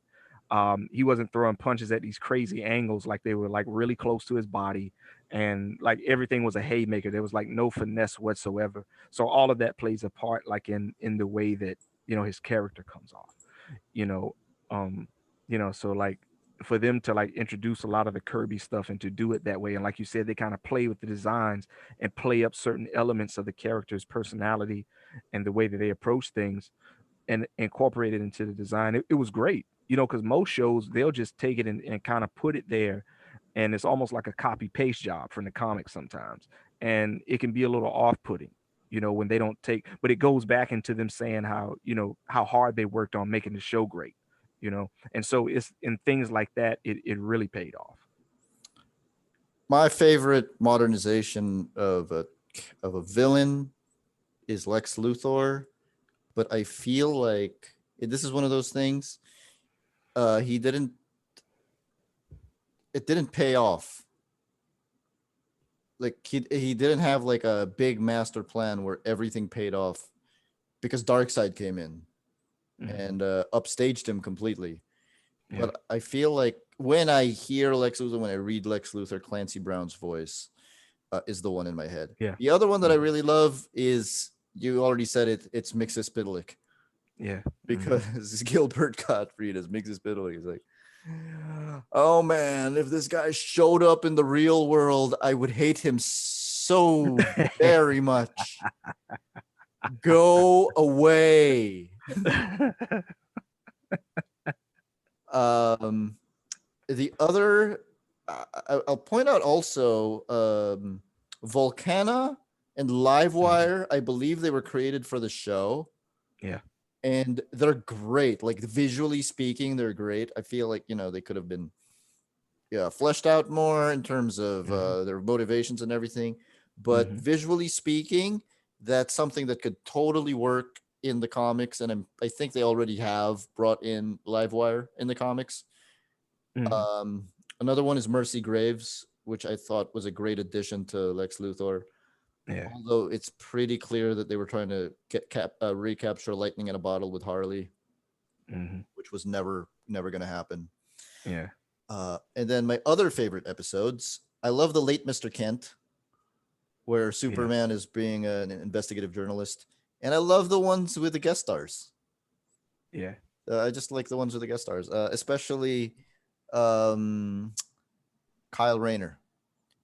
He wasn't throwing punches at these crazy angles, like they were like really close to his body, and like everything was a haymaker. There was like no finesse whatsoever. So all of that plays a part, like in the way that his character comes off. You know, um, so like for them to like introduce a lot of the Kirby stuff and to do it that way. And like you said, they kind of play with the designs and play up certain elements of the character's personality and the way that they approach things and incorporate it into the design. It was great, because most shows they'll just take it and kind of put it there. And it's almost like a copy paste job from the comics sometimes. And it can be a little off putting, when they don't take, but it goes back into them saying how hard they worked on making the show great, and so it's in things like that it really paid off. My favorite modernization of a villain is Lex Luthor, but I feel like this is one of those things. He didn't. It didn't pay off. Like he didn't have like a big master plan where everything paid off because Darkseid came in and upstaged him completely. Yeah. But I feel like when I hear Lex Luthor, when I read Lex Luthor, Clancy Brown's voice is the one in my head. Yeah. The other one that I really love is, you already said it, it's Mixospitalik. Yeah. Because Gilbert Gottfried as Mixospitalik is like, oh man, if this guy showed up in the real world, I would hate him so very much. Go away. The other, I'll point out also, Volcana and Livewire. I believe they were created for the show. Yeah. And they're great. Like visually speaking, they're great. I feel like they could have been fleshed out more in terms of their motivations and everything. But visually speaking, that's something that could totally work in the comics, and I think they already have brought in Livewire in the comics. Another one is Mercy Graves, which I thought was a great addition to Lex Luthor. Yeah. Although it's pretty clear that they were trying to recapture Lightning in a Bottle with Harley, which was never going to happen. Yeah. And then my other favorite episodes, I love the Late Mr. Kent, where Superman is being an investigative journalist. And I love the ones with the guest stars. Yeah. I just like the ones with the guest stars, especially um, Kyle Rayner,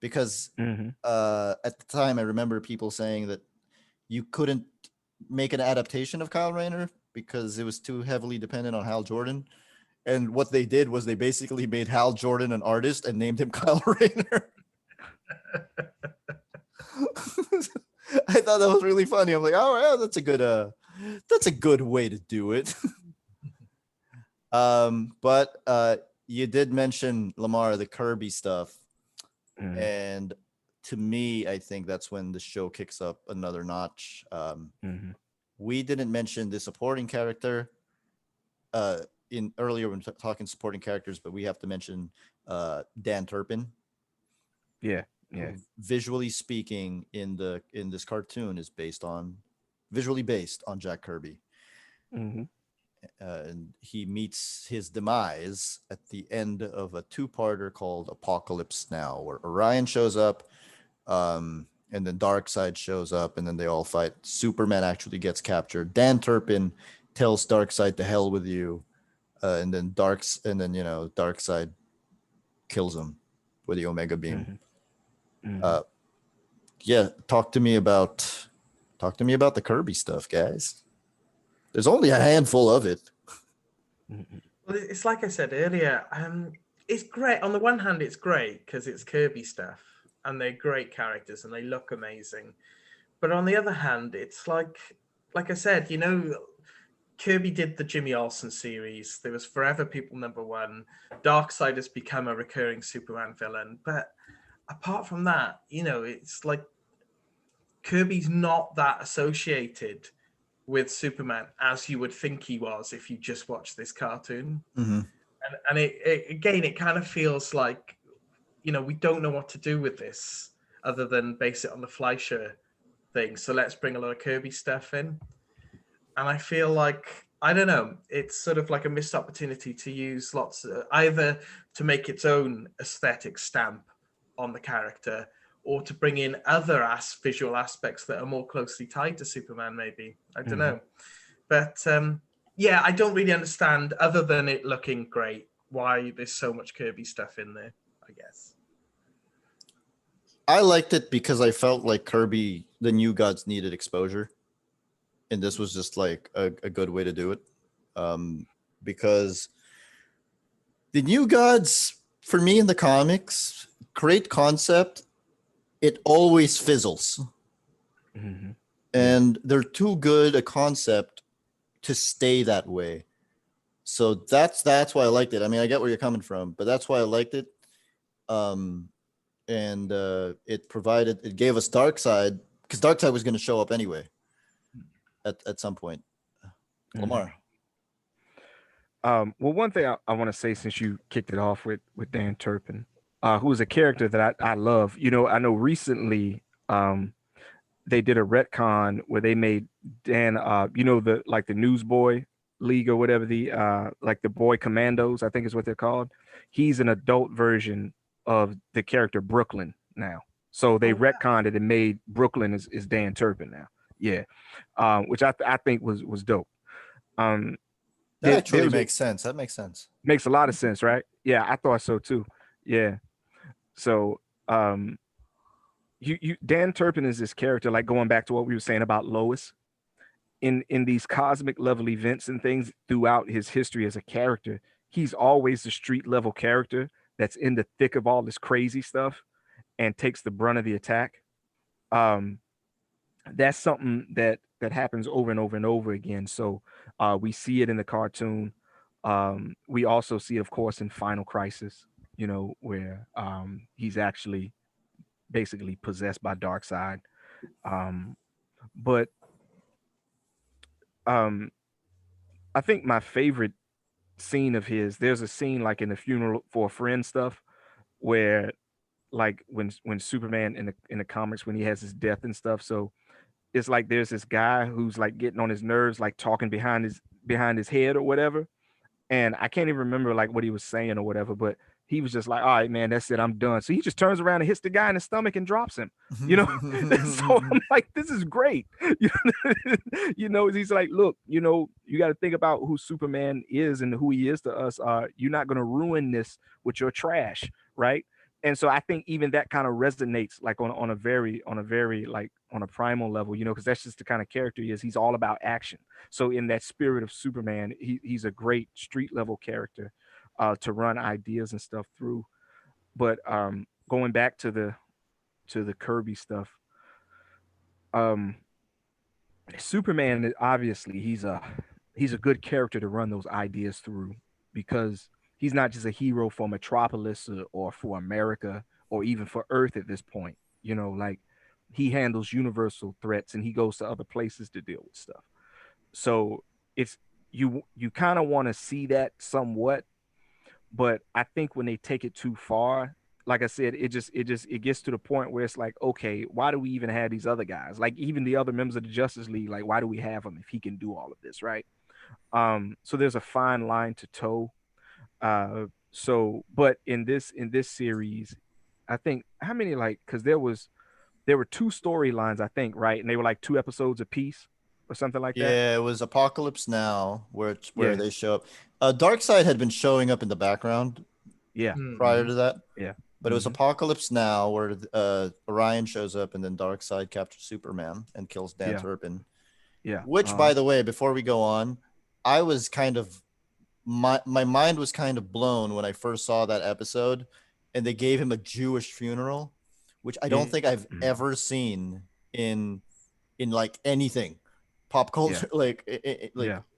because at the time I remember people saying that you couldn't make an adaptation of Kyle Rayner because it was too heavily dependent on Hal Jordan. And what they did was they basically made Hal Jordan an artist and named him Kyle Rayner. I thought that was really funny. I'm like, oh yeah, that's a good way to do it. But you did mention, Lamar, the Kirby stuff, and to me, I think that's when the show kicks up another notch. We didn't mention the supporting character in earlier when talking supporting characters, but we have to mention Dan Turpin. Yeah. Visually speaking, in this cartoon is visually based on Jack Kirby. And he meets his demise at the end of a two-parter called Apocalypse Now, where Orion shows up, and then Darkseid shows up, and then they all fight. Superman actually gets captured. Dan Turpin tells Darkseid to hell with you, and then Darkseid kills him with the Omega Beam. Yeah, talk to me about the Kirby stuff, guys. There's only a handful of it. Well, it's like I said earlier. It's great. On the one hand, it's great because it's Kirby stuff, and they're great characters, and they look amazing. But on the other hand, it's like I said, Kirby did the Jimmy Olsen series. There was Forever People #1. Darkseid has become a recurring Superman villain. But apart from that, it's like Kirby's not that associated with Superman as you would think he was if you just watched this cartoon. And it kind of feels like, we don't know what to do with this other than base it on the Fleischer thing. So let's bring a lot of Kirby stuff in. And I feel like, I don't know, it's sort of like a missed opportunity to use either to make its own aesthetic stamp on the character, or to bring in other visual aspects that are more closely tied to Superman, maybe. I don't know. But yeah, I don't really understand, other than it looking great, why there's so much Kirby stuff in there, I guess. I liked it because I felt like Kirby, the New Gods, needed exposure. And this was just like a good way to do it. Because the New Gods, for me in the comics, great concept, it always fizzles. And they're too good a concept to stay that way. So that's why I liked it. I mean, I get where you're coming from, but that's why I liked it. And it gave us Darkseid, because Darkseid was going to show up anyway at some point. Lamar. Well, one thing I want to say, since you kicked it off with Dan Turpin, who is a character that I love. I know recently they did a retcon where they made Dan, the Newsboy League or whatever, the Boy Commandos, I think is what they're called. He's an adult version of the character Brooklyn now. So they retconned it and made Brooklyn is Dan Turpin now. Yeah. Which I think was dope. That actually makes sense. That makes sense. Makes a lot of sense, right? Yeah, I thought so too. Yeah. So Dan Turpin is this character, like going back to what we were saying about Lois, in these cosmic level events and things throughout his history as a character. He's always the street level character that's in the thick of all this crazy stuff and takes the brunt of the attack. That's something that happens over and over and over again. So we see it in the cartoon. We also see it, of course, in Final Crisis, where he's actually basically possessed by Darkseid. But I think my favorite scene of his, there's a scene like in the Funeral for a Friend stuff where, like, when Superman in the comics, when he has his death and stuff, so it's like there's this guy who's like getting on his nerves, like talking behind his head or whatever, and I can't even remember like what he was saying or whatever, but he was just like, all right, man, that's it, I'm done. So he just turns around and hits the guy in the stomach and drops him. So I'm like, this is great. He's like, look, you got to think about who Superman is and who he is to us. You're not going to ruin this with your trash, right? And so I think even that kind of resonates like on a very like on a primal level, because that's just the kind of character he is. He's all about action. So in that spirit of Superman, he's a great street level character to run ideas and stuff through. But going back to the Kirby stuff, um, Superman obviously he's a good character to run those ideas through because he's not just a hero for Metropolis or for America or even for Earth at this point. Like he handles universal threats and he goes to other places to deal with stuff. So it's you kind of want to see that somewhat, but I think when they take it too far, like I said, it gets to the point where it's like, okay, why do we even have these other guys? Like even the other members of the Justice League, like why do we have him if he can do all of this, right? So there's a fine line to toe. But in this series, I think how many because there were two storylines, I think, right? And they were like 2 episodes apiece or something like that. Yeah, it was Apocalypse Now where they show up. Darkseid had been showing up in the background Yeah. prior to that. Yeah. But it was Apocalypse Now where Orion shows up and then Darkseid captures Superman and kills Dan Turpin. Yeah. Which, by the way, before we go on, I was kind of my mind was kind of blown when I first saw that episode, and they gave him a Jewish funeral, which I don't think I've ever seen in like anything pop culture, like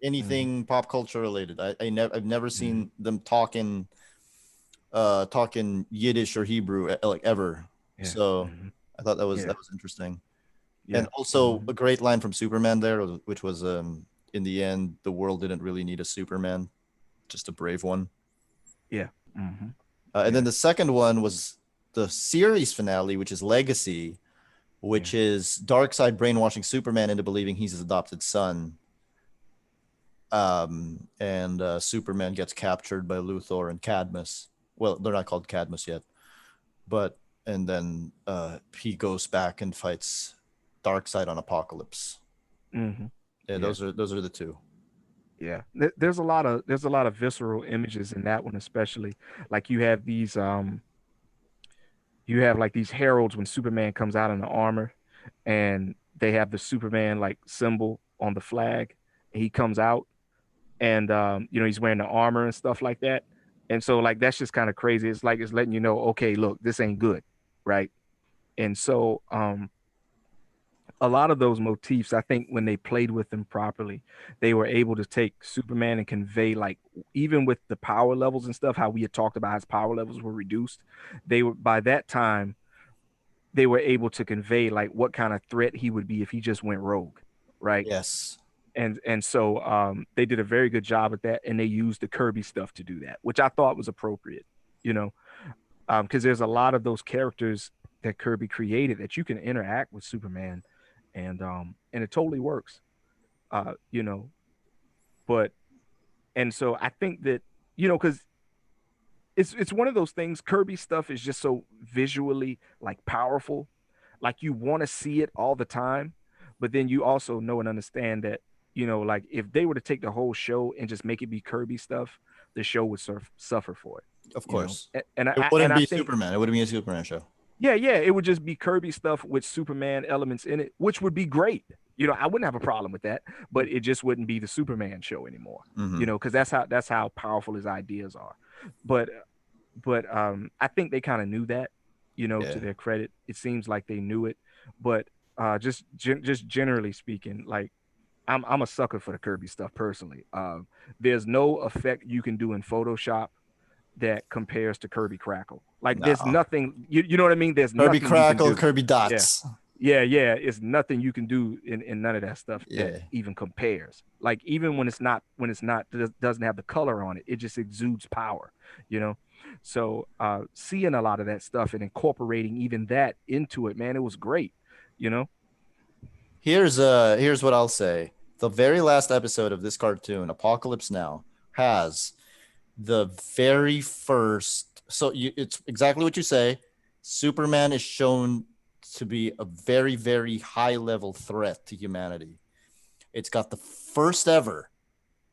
anything pop culture related. I've never seen them talking Yiddish or Hebrew like ever. Yeah. So I thought that was interesting. Yeah. And also a great line from Superman there, which was in the end, the world didn't really need a Superman, just a brave one. Yeah. And then the second one was the series finale, which is Legacy, which is Darkseid brainwashing Superman into believing he's his adopted son. And Superman gets captured by Luthor and Cadmus. Well, they're not called Cadmus yet, and then he goes back and fights Darkseid on Apocalypse. Yeah, those are the two. Yeah, there's a lot of visceral images in that one, especially like you have these like these heralds when Superman comes out in the armor, and they have the Superman like symbol on the flag, and he comes out, and he's wearing the armor and stuff like that. And so like that's just kind of crazy. It's like it's letting you know, okay, look, this ain't good, right? And so a lot of those motifs, I think when they played with them properly, they were able to take Superman and convey, like, even with the power levels and stuff, how we had talked about his power levels were reduced. They were, by that time, they were able to convey like what kind of threat he would be if he just went rogue, right? Yes. And so they did a very good job at that, and they used the Kirby stuff to do that, which I thought was appropriate, because there's a lot of those characters that Kirby created that you can interact with Superman, and it totally works, But and so I think that because it's one of those things. Kirby stuff is just so visually like powerful, like you want to see it all the time, but then you also know and understand that. Like if they were to take the whole show and just make it be Kirby stuff, the show would suffer for it. Of course. And it wouldn't be Superman. It wouldn't be a Superman show. Yeah. It would just be Kirby stuff with Superman elements in it, which would be great. I wouldn't have a problem with that, but it just wouldn't be the Superman show anymore. Because that's how powerful his ideas are. But I think they kind of knew that, to their credit. It seems like they knew it, but just generally speaking, like. I'm a sucker for the Kirby stuff personally. There's no effect you can do in Photoshop that compares to Kirby Crackle. Like there's nothing, you know what I mean? There's Kirby nothing Crackle, Kirby Dots. Yeah. It's nothing you can do in none of that stuff that even compares. Like even when it's not doesn't have the color on it, it just exudes power, So seeing a lot of that stuff and incorporating even that into it, man, it was great, Here's what I'll say. The very last episode of this cartoon, Apocalypse Now, has the very first So it's exactly what you say. Superman is shown to be a very, very high level threat to humanity. It's got the first ever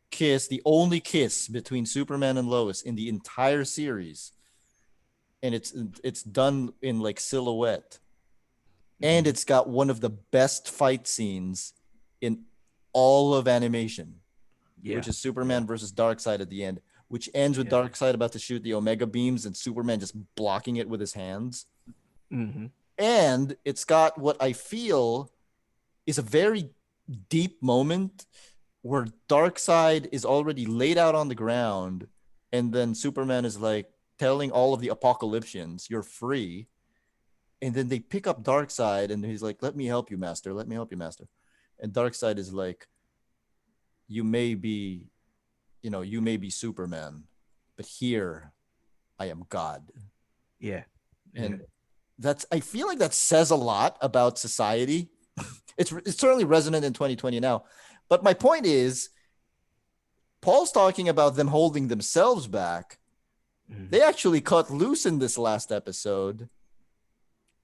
kiss, the only kiss between Superman and Lois in the entire series, and it's done in like silhouette, and it's got one of the best fight scenes in all of animation, which is Superman versus Darkseid at the end, which ends with Darkseid about to shoot the Omega beams and Superman just blocking it with his hands. Mm-hmm. And it's got what I feel is a very deep moment where Darkseid is already laid out on the ground, and then Superman is like telling all of the Apocalyptians, "You're free." And then they pick up Darkseid, and he's like, "Let me help you, Master. Let me help you, Master." And Darkseid is like, "You may be, you may be Superman, but here, I am God." Yeah. And I feel like that says a lot about society. It's certainly resonant in 2020 now. But my point is, Paul's talking about them holding themselves back. They actually cut loose in this last episode.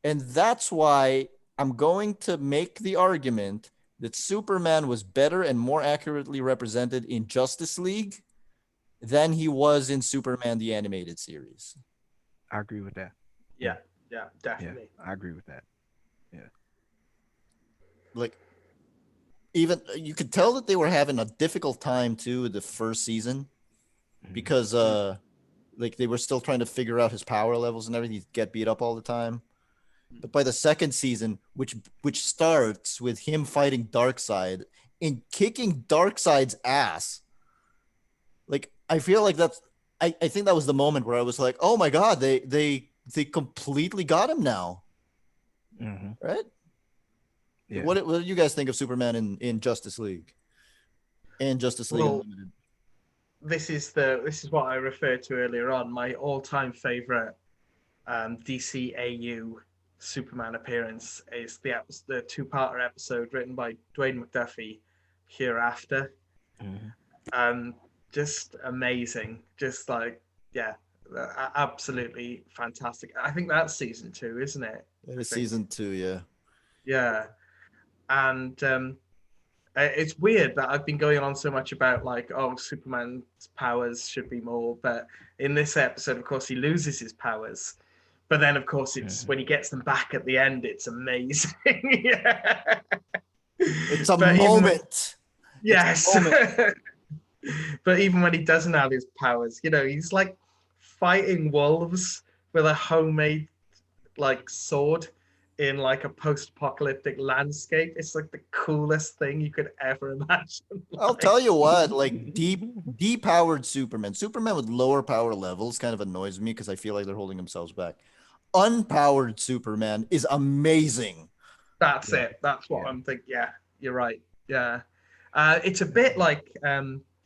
And that's why I'm going to make the argument that Superman was better and more accurately represented in Justice League than he was in Superman the Animated Series. I agree with that. Yeah, definitely. Yeah, I agree with that. Yeah. Like, even you could tell that they were having a difficult time too the first season, because like they were still trying to figure out his power levels and everything. He'd get beat up all the time. But by the second season, which starts with him fighting Darkseid and kicking Darkseid's ass, like I feel like I think that was the moment where I was like, oh my god, they completely got him now. Right? Yeah. What do you guys think of Superman in Justice League? And Justice League Unlimited? This is what I referred to earlier on. My all-time favorite DCAU Superman appearance is the two-parter episode written by Dwayne McDuffie, Hereafter. Just amazing. Just like, absolutely fantastic. I think that's season 2, isn't it? It's season 2, yeah. Yeah. And it's weird that I've been going on so much about like, oh, Superman's powers should be more, but in this episode, of course, he loses his powers. But then, of course, it's when he gets them back at the end, it's amazing. Yeah. It's a moment. Yes. It's a moment. But even when he doesn't have his powers, he's like fighting wolves with a homemade like sword in like a post-apocalyptic landscape. It's like the coolest thing you could ever imagine. I'll tell you what, like depowered Superman with lower power levels kind of annoys me because I feel like they're holding themselves back. Unpowered Superman is amazing. That's it. That's what I'm thinking. Yeah, you're right. Yeah. It's a bit like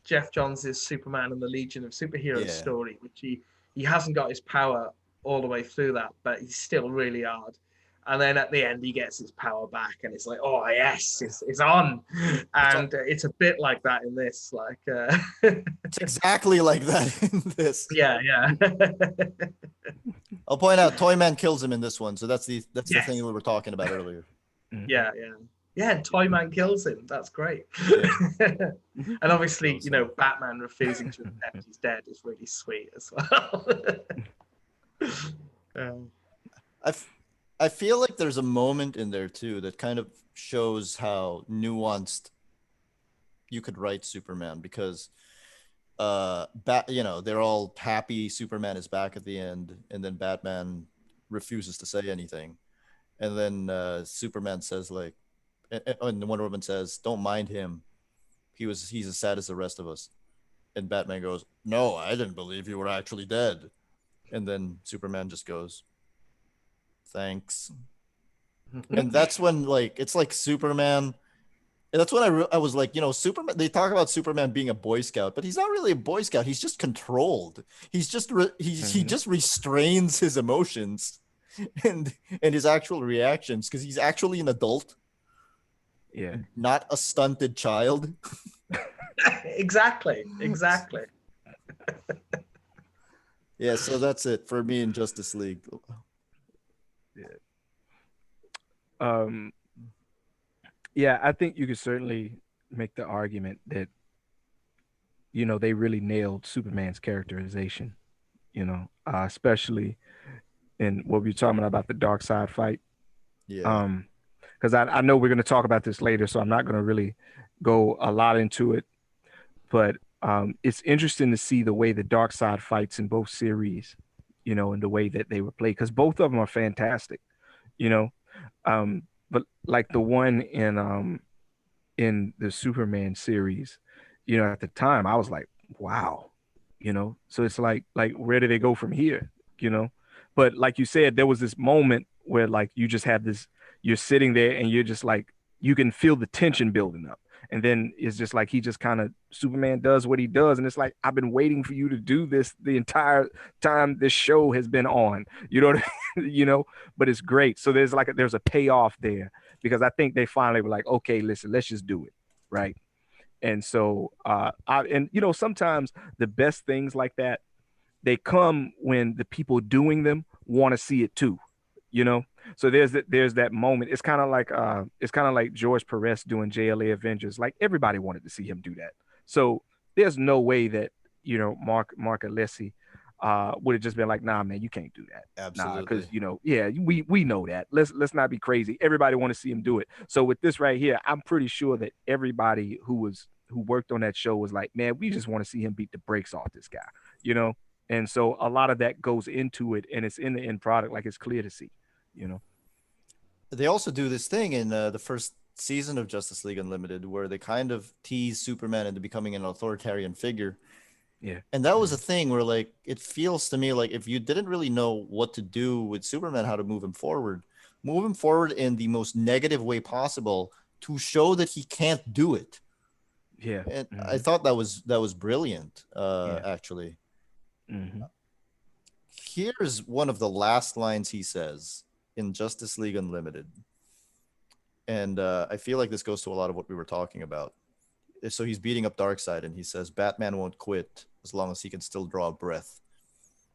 Jeff Johns' Superman and the Legion of Superheroes story, which he hasn't got his power all the way through that, but he's still really hard. And then at the end, he gets his power back, and it's like, oh yes, it's on. And it's a bit like that in this. Like, it's exactly like that in this. Yeah. I'll point out, Toyman kills him in this one, so that's the thing we were talking about earlier. Yeah. And Toyman kills him. That's great. And obviously, Batman refusing to accept he's dead is really sweet as well. I feel like there's a moment in there too that kind of shows how nuanced you could write Superman, because they're all happy Superman is back at the end, and then Batman refuses to say anything, and then Superman says like, and Wonder Woman says, "Don't mind him, he's as sad as the rest of us," and Batman goes, "No, I didn't believe you were actually dead," and then Superman just goes, "Thanks." And that's when, like, it's like Superman. And that's when I was like, Superman. They talk about Superman being a Boy Scout, but he's not really a Boy Scout. He's just controlled. He's just he just restrains his emotions and his actual reactions, because he's actually an adult. Yeah, not a stunted child. Exactly. Yeah, so that's it for me in Justice League. Um, yeah, I think you could certainly make the argument that they really nailed Superman's characterization. Especially in what we are talking about the dark side fight. Yeah. Because I know we're going to talk about this later, so I'm not going to really go a lot into it. But it's interesting to see the way the dark side fights in both series, and the way that they were played, because both of them are fantastic, you know. But like the one in the Superman series, at the time I was like, wow, So it's like where do they go from here, you know? But like you said, there was this moment where like you just had this, you're sitting there and you're just like you can feel the tension building up. And then it's just like he just kind of Superman does what he does, and it's like I've been waiting for you to do this the entire time this show has been on. You know what I mean? But it's great. So there's a payoff there because I think they finally were like, okay, listen, let's just do it, right? And so, sometimes the best things like that they come when the people doing them want to see it too, you know. So there's that moment. It's kind of like George Perez doing JLA Avengers. Like everybody wanted to see him do that. So there's no way that Mark Alessi would have just been like, nah, man, you can't do that. Nah, Absolutely. because yeah, we know that. Let's not be crazy. Everybody want to see him do it. So with this right here, I'm pretty sure that everybody who worked on that show was like, man, we just want to see him beat the brakes off this guy, you know. And so a lot of that goes into it, and it's in the end product, like it's clear to see. They also do this thing in the first season of Justice League Unlimited where they kind of tease Superman into becoming an authoritarian figure. Yeah. And that was a thing where, like, it feels to me like if you didn't really know what to do with Superman, how to move him forward in the most negative way possible to show that he can't do it. Yeah. And I Mm-hmm. thought that was brilliant, Yeah. actually. Mm-hmm. Here's one of the last lines he says in Justice League Unlimited. And I feel like this goes to a lot of what we were talking about. So he's beating up Darkseid and he says, Batman won't quit as long as he can still draw a breath.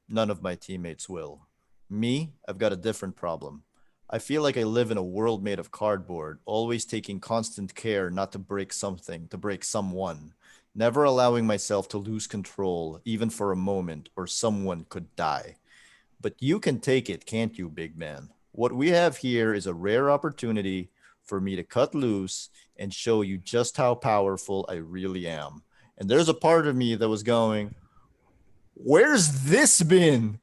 None of my teammates will. Me, I've got a different problem. I feel like I live in a world made of cardboard, always taking constant care not to break something, to break someone, never allowing myself to lose control, even for a moment, or someone could die. But you can take it, can't you, big man? What we have here is a rare opportunity for me to cut loose and show you just how powerful I really am. And there's a part of me that was going, where's this been?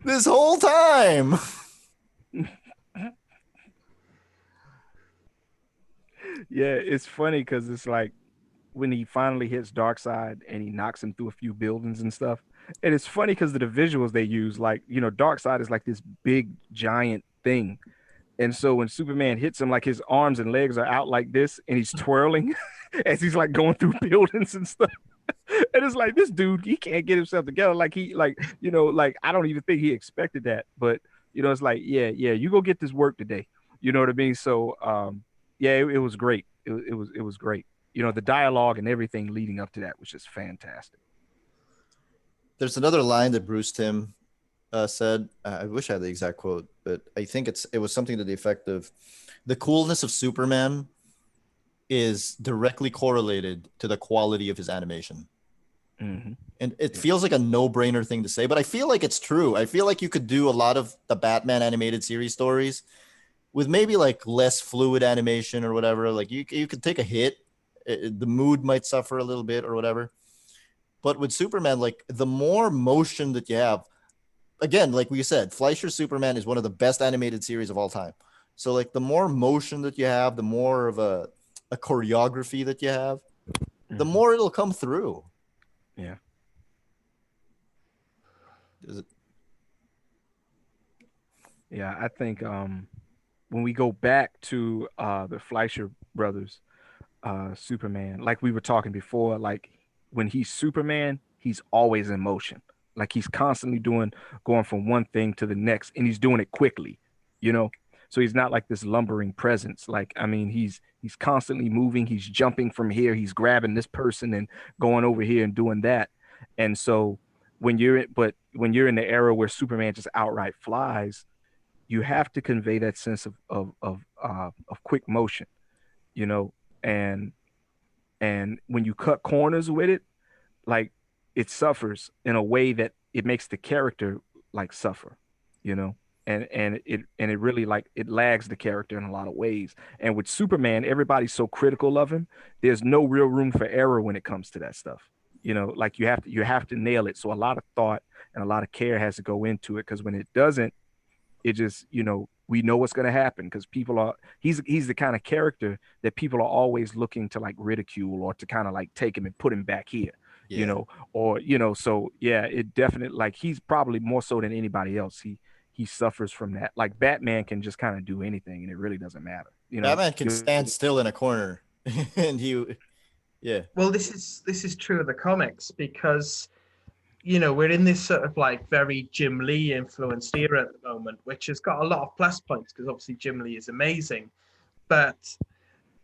This whole time. Yeah, it's funny because it's like when he finally hits Darkseid and he knocks him through a few buildings and stuff. And it's funny because the visuals they use, like, Darkseid is like this big giant thing. And so when Superman hits him, like his arms and legs are out like this, and he's twirling as he's like going through buildings and stuff. And it's like this dude, he can't get himself together. Like I don't even think he expected that. But it's like, yeah, you go get this work today. You know what I mean? So yeah, it was great. It was great. The dialogue and everything leading up to that was just fantastic. There's another line that Bruce Timm said. I wish I had the exact quote, but I think it was something to the effect of, "The coolness of Superman is directly correlated to the quality of his animation." Mm-hmm. And it Yeah. feels like a no-brainer thing to say, but I feel like it's true. I feel like you could do a lot of the Batman animated series stories with maybe like less fluid animation or whatever. Like you could take a hit, the mood might suffer a little bit or whatever. But with Superman, like the more motion that you have, again, like we said, Fleischer's Superman is one of the best animated series of all time. So like the more motion that you have, the more of a choreography that you have, the Mm-hmm. more it'll come through. Yeah. Is it? Yeah. I think when we go back to the Fleischer brothers, Superman, like we were talking before, like when he's Superman, he's always in motion. Like he's constantly going from one thing to the next, and he's doing it quickly, you know. So he's not like this lumbering presence. Like, I mean, he's constantly moving, he's jumping from here, he's grabbing this person and going over here and doing that. And so when you're in the era where Superman just outright flies, you have to convey that sense of quick motion, you know, and when you cut corners with it, like it suffers in a way that it makes the character like suffer, you know, and it really like it lags the character in a lot of ways. And with Superman, everybody's so critical of him. There's no real room for error when it comes to that stuff. You know, like you have to nail it. So a lot of thought and a lot of care has to go into it, because when it doesn't, it just, you know, we know what's going to happen, because people are he's the kind of character that people are always looking to like ridicule or to kind of like take him and put him back here, you Yeah. know, or you know. So yeah, it definitely, like, he's probably more so than anybody else, he suffers from that. Like Batman can just kind of do anything and it really doesn't matter, you know. Batman can stand still in a corner, and yeah, Well, this is true of the comics because we're in this sort of like very Jim Lee influenced era at the moment, which has got a lot of plus points because obviously Jim Lee is amazing. But,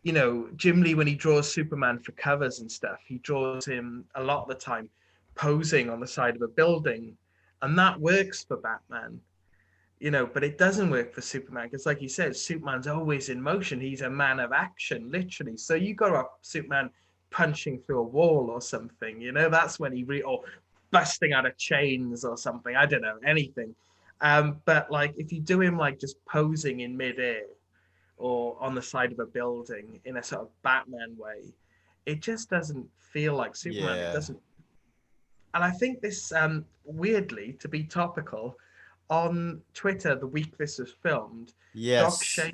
Jim Lee, when he draws Superman for covers and stuff, he draws him a lot of the time posing on the side of a building. And that works for Batman, but it doesn't work for Superman because, like you said, Superman's always in motion. He's a man of action, literally. So you got up Superman punching through a wall or something, that's when or busting out of chains or something. I don't know, anything. But like if you do him like just posing in midair or on the side of a building in a sort of Batman way, it just doesn't feel like Superman. Yeah. It doesn't. And I think this, weirdly, to be topical, on Twitter the week this was filmed, Doc yes. Shaner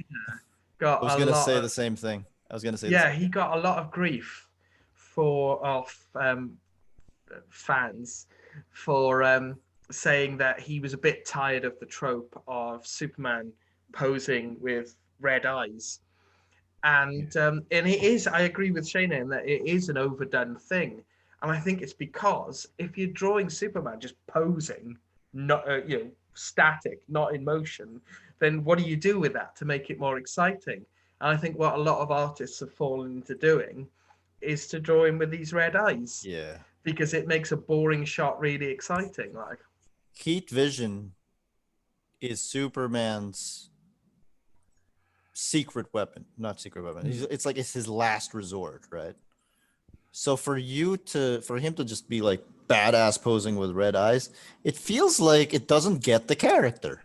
got I was a gonna lot say of, the same thing. I was gonna say, yeah, he got a lot of grief off fans for saying that he was a bit tired of the trope of Superman posing with red eyes. And it is, I agree with Shayna in that it is an overdone thing. And I think it's because if you're drawing Superman just posing, not static, not in motion, then what do you do with that to make it more exciting? And I think what a lot of artists have fallen into doing is to draw him with these red eyes. yeah. Because it makes a boring shot really exciting. Like Heat vision is Superman's secret weapon, not secret weapon. It's like it's his last resort, right? So for him to just be like badass posing with red eyes, it feels like it doesn't get the character.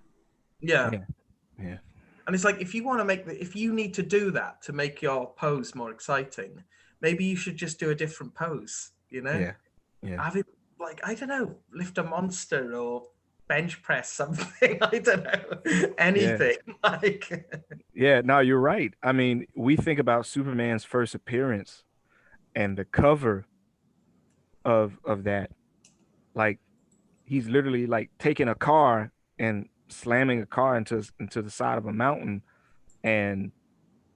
yeah. Yeah. And it's like if you want to if you need to do that to make your pose more exciting, maybe you should just do a different pose, Yeah. Have it like, I don't know, lift a monster or bench press something. I don't know. Anything. Like Yeah, no, you're right. I mean, we think about Superman's first appearance and the cover of that. Like he's literally like taking a car and slamming a car into the side of a mountain, and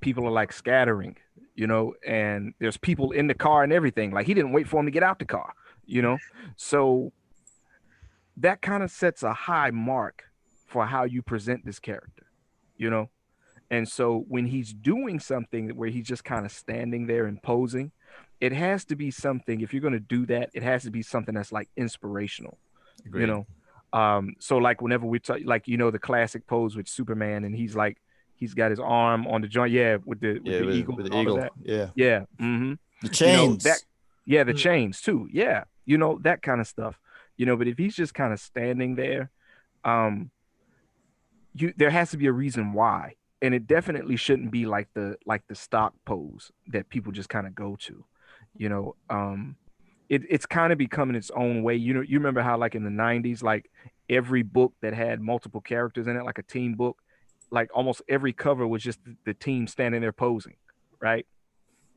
people are like scattering, and there's people in the car and everything. Like he didn't wait for him to get out the car, So that kind of sets a high mark for how you present this character, And so when he's doing something where he's just kind of standing there and posing, it has to be something, if you're going to do that, it has to be something that's like inspirational, Agreed. So like whenever we talk, like, the classic pose with Superman and he's got his arm on the joint. Yeah. With the eagle. With And the all eagle. of that. Yeah. Yeah. Mm-hmm. The chains. The chains too. Yeah. That kind of stuff, but if he's just kind of standing there, there has to be a reason why. And it definitely shouldn't be like the stock pose that people just kind of go to, it's kind of becoming its own way. You remember how like in the 90s, like every book that had multiple characters in it, like a team book, like almost every cover was just the team standing there posing, right?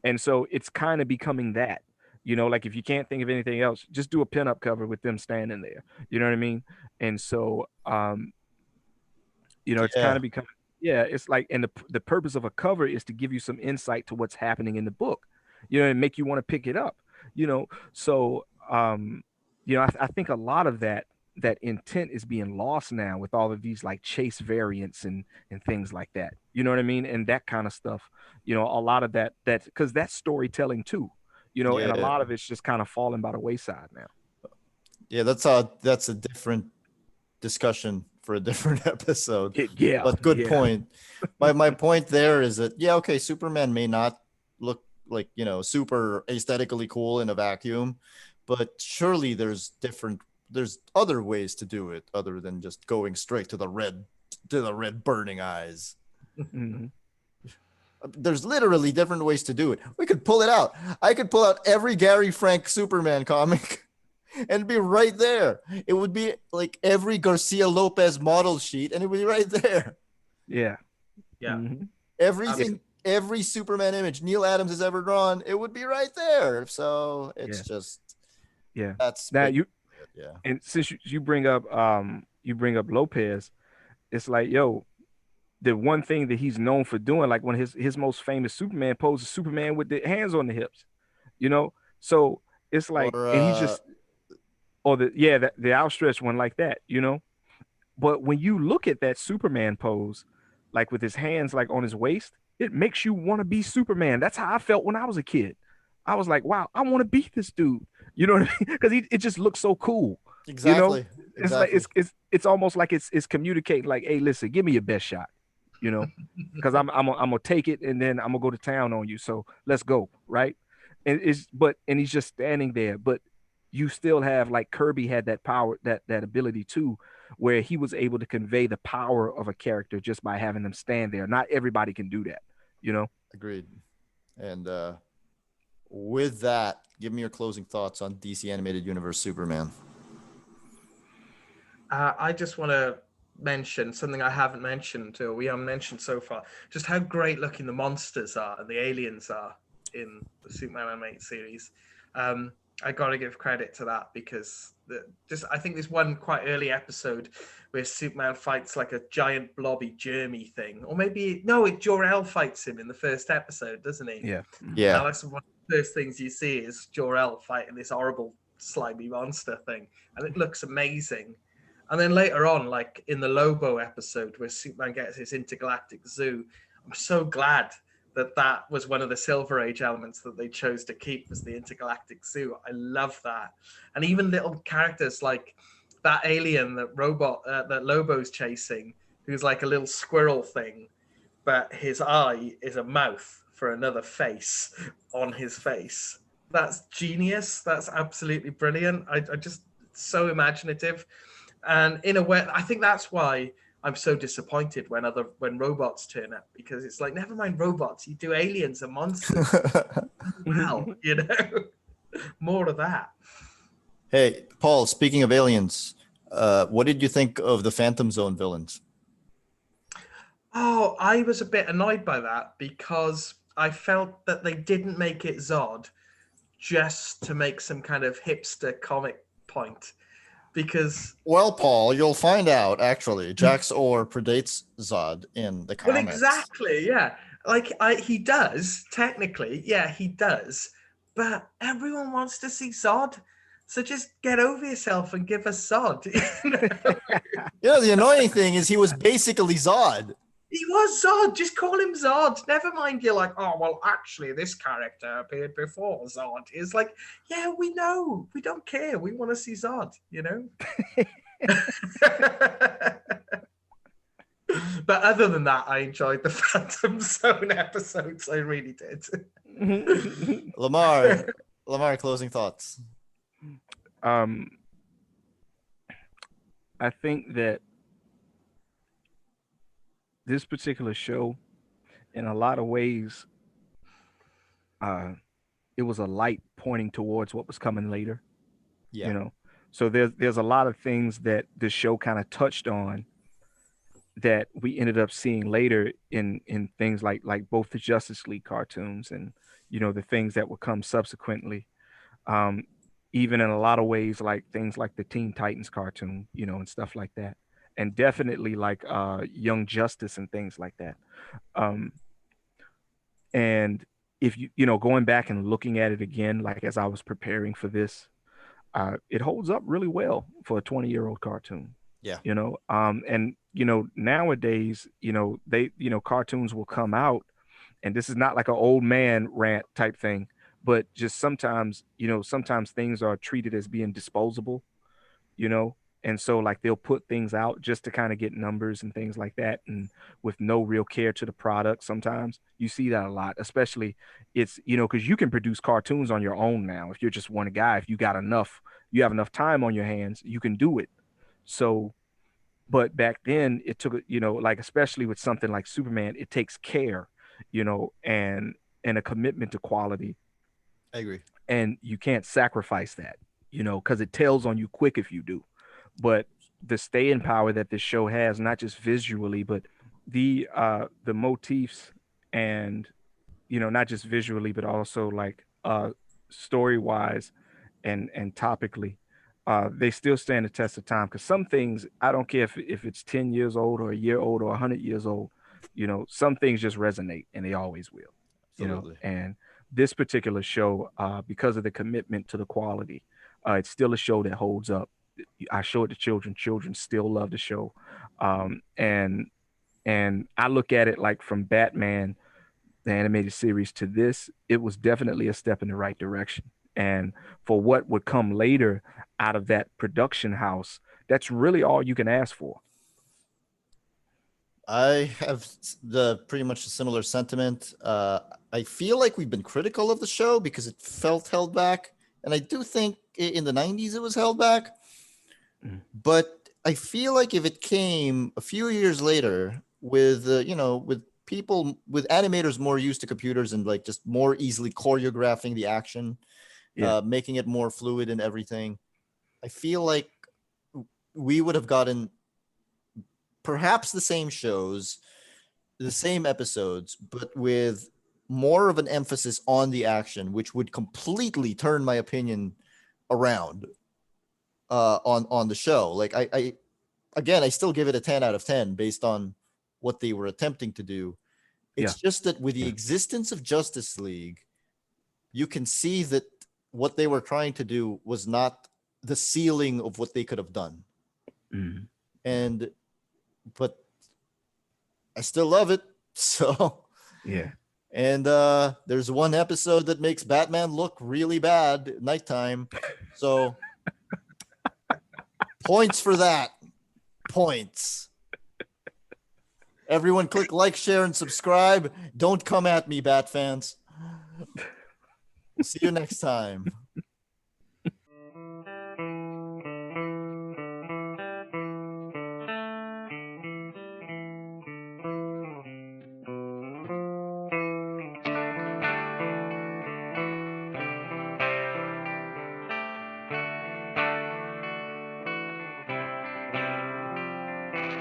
And so it's kind of becoming that, like if you can't think of anything else, just do a pinup cover with them standing there. You know what I mean? And so, it's kind of become, it's like, and the purpose of a cover is to give you some insight to what's happening in the book, and make you want to pick it up, So, I think a lot of that that intent is being lost now with all of these like chase variants and things like that. You know what I mean? And that kind of stuff. You know, a lot of that because that's storytelling too. You know, and a Yeah, lot of it's just kind of falling by the wayside now. yeah, that's a different discussion for a different episode. Yeah, But good yeah, point. My point there is that yeah, okay, Superman may not look like, you know, super aesthetically cool in a vacuum, but surely there's other ways to do it other than just going straight to the red burning eyes. Mhm. There's literally different ways to do it. We could pull it out. I could pull out every Gary Frank Superman comic and be right there. It would be like every Garcia Lopez model sheet, and it would be right there. Yeah, Yeah. Mhm. Everything, every Superman image Neil Adams has ever drawn, it would be right there. So it's Yeah. just Yeah. that's Now big. you Yeah. and since you bring up Lopez, it's like, yo, the one thing that he's known for doing, like one of his most famous Superman pose is Superman with the hands on the hips, you know? So it's Or like, and he's just, or the outstretched one like that, you know? But when you look at that Superman pose, like with his hands like on his waist, it makes you want to be Superman. That's how I felt when I was a kid. I was like, wow, I want to be this dude. You know what I mean? Because it just looks so cool. You know, exactly, it's like exactly. it's almost like it's communicating like, hey, listen, give me your best shot. You know, because I'm gonna take it and then I'm gonna go to town on you. So let's go, right? And he's just standing there, but you still have like Kirby had that power, that ability too, where he was able to convey the power of a character just by having them stand there. Not everybody can do that, you know. Agreed. And with that, give me your closing thoughts on DC Animated Universe Superman. I just want to mention something I haven't mentioned, or we haven't mentioned so far, just how great looking the monsters are and the aliens are in the Superman animated series. I got to give credit to that because I think there's one quite early episode where Superman fights like a giant blobby germy thing, or maybe no, Jor-El fights him in the first episode, doesn't he? Yeah. Yeah. Now that's one of the first things you see is Jor-El fighting this horrible slimy monster thing, and it looks amazing. And then later on, like in the Lobo episode where Superman gets his intergalactic zoo, I'm so glad that was one of the Silver Age elements that they chose to keep was the intergalactic zoo. I love that. And even little characters like that alien, that Lobo's chasing, who's like a little squirrel thing, but his eye is a mouth for another face on his face. That's genius. That's absolutely brilliant. I just so imaginative. And in a way, I think that's why I'm so disappointed when robots turn up, because it's like, never mind robots, you do aliens and monsters. Wow, you know, more of that. Hey, Paul, speaking of aliens, what did you think of the Phantom Zone villains? Oh, I was a bit annoyed by that because I felt that they didn't make it Zod just to make some kind of hipster comic point. Because Well, Paul, you'll find out actually. Jax Orr predates Zod in the well, comics. exactly, yeah. Like he does technically, yeah, he does. But everyone wants to see Zod, so just get over yourself and give us Zod. You know? Yeah, the annoying thing is he was basically Zod. He was Zod. Just call him Zod. Never mind. You're like, oh well, actually, this character appeared before Zod. It's like, yeah, we know. We don't care. We want to see Zod. You know. But other than that, I enjoyed the Phantom Zone episodes. I really did. Lamar, closing thoughts. I think that this particular show, in a lot of ways, it was a light pointing towards what was coming later. Yeah. You know, so there's a lot of things that the show kind of touched on that we ended up seeing later in things like both the Justice League cartoons and the things that would come subsequently. Even in a lot of ways, like things like the Teen Titans cartoon, and stuff like that, and definitely like Young Justice and things like that. And if going back and looking at it again, like as I was preparing for this, it holds up really well for a 20-year-old cartoon. Yeah. And nowadays, cartoons will come out, and this is not like an old man rant type thing, but just sometimes things are treated as being disposable, you know and so like they'll put things out just to kind of get numbers and things like that, and with no real care to the product. Sometimes you see that a lot, especially it's because you can produce cartoons on your own now. If you're just one guy, if you have enough time on your hands, you can do it. So but back then it took like especially with something like Superman, it takes care, and a commitment to quality, I agree. and you can't sacrifice that, because it tells on you quick if you do. But the staying power that this show has, not just visually, but the motifs, and not just visually, but also like story wise and topically, they still stand the test of time. Because some things, I don't care if it's 10 years old or a year old or 100 years old, some things just resonate, and they always will. Absolutely. And this particular show, because of the commitment to the quality, it's still a show that holds up. I show it to children. Children still love the show. And I look at it like from Batman, the animated series, to this, it was definitely a step in the right direction. And for what would come later out of that production house, that's really all you can ask for. I have the pretty much a similar sentiment. I feel like we've been critical of the show because it felt held back, and I do think in the 90s it was held back. But I feel like if it came a few years later with with people, with animators more used to computers and like just more easily choreographing the action, making it more fluid and everything, I feel like we would have gotten perhaps the same shows, the same episodes, but with more of an emphasis on the action, which would completely turn my opinion around on the show. Like I again, I still give it a 10 out of 10 based on what they were attempting to do. It's just that with the existence of Justice League, you can see that what they were trying to do was not the ceiling of what they could have done. But I still love it. So yeah. And there's one episode that makes Batman look really bad at nighttime. So points for that. Points. Everyone click like, share, and subscribe. Don't come at me, Bat fans. See you next time.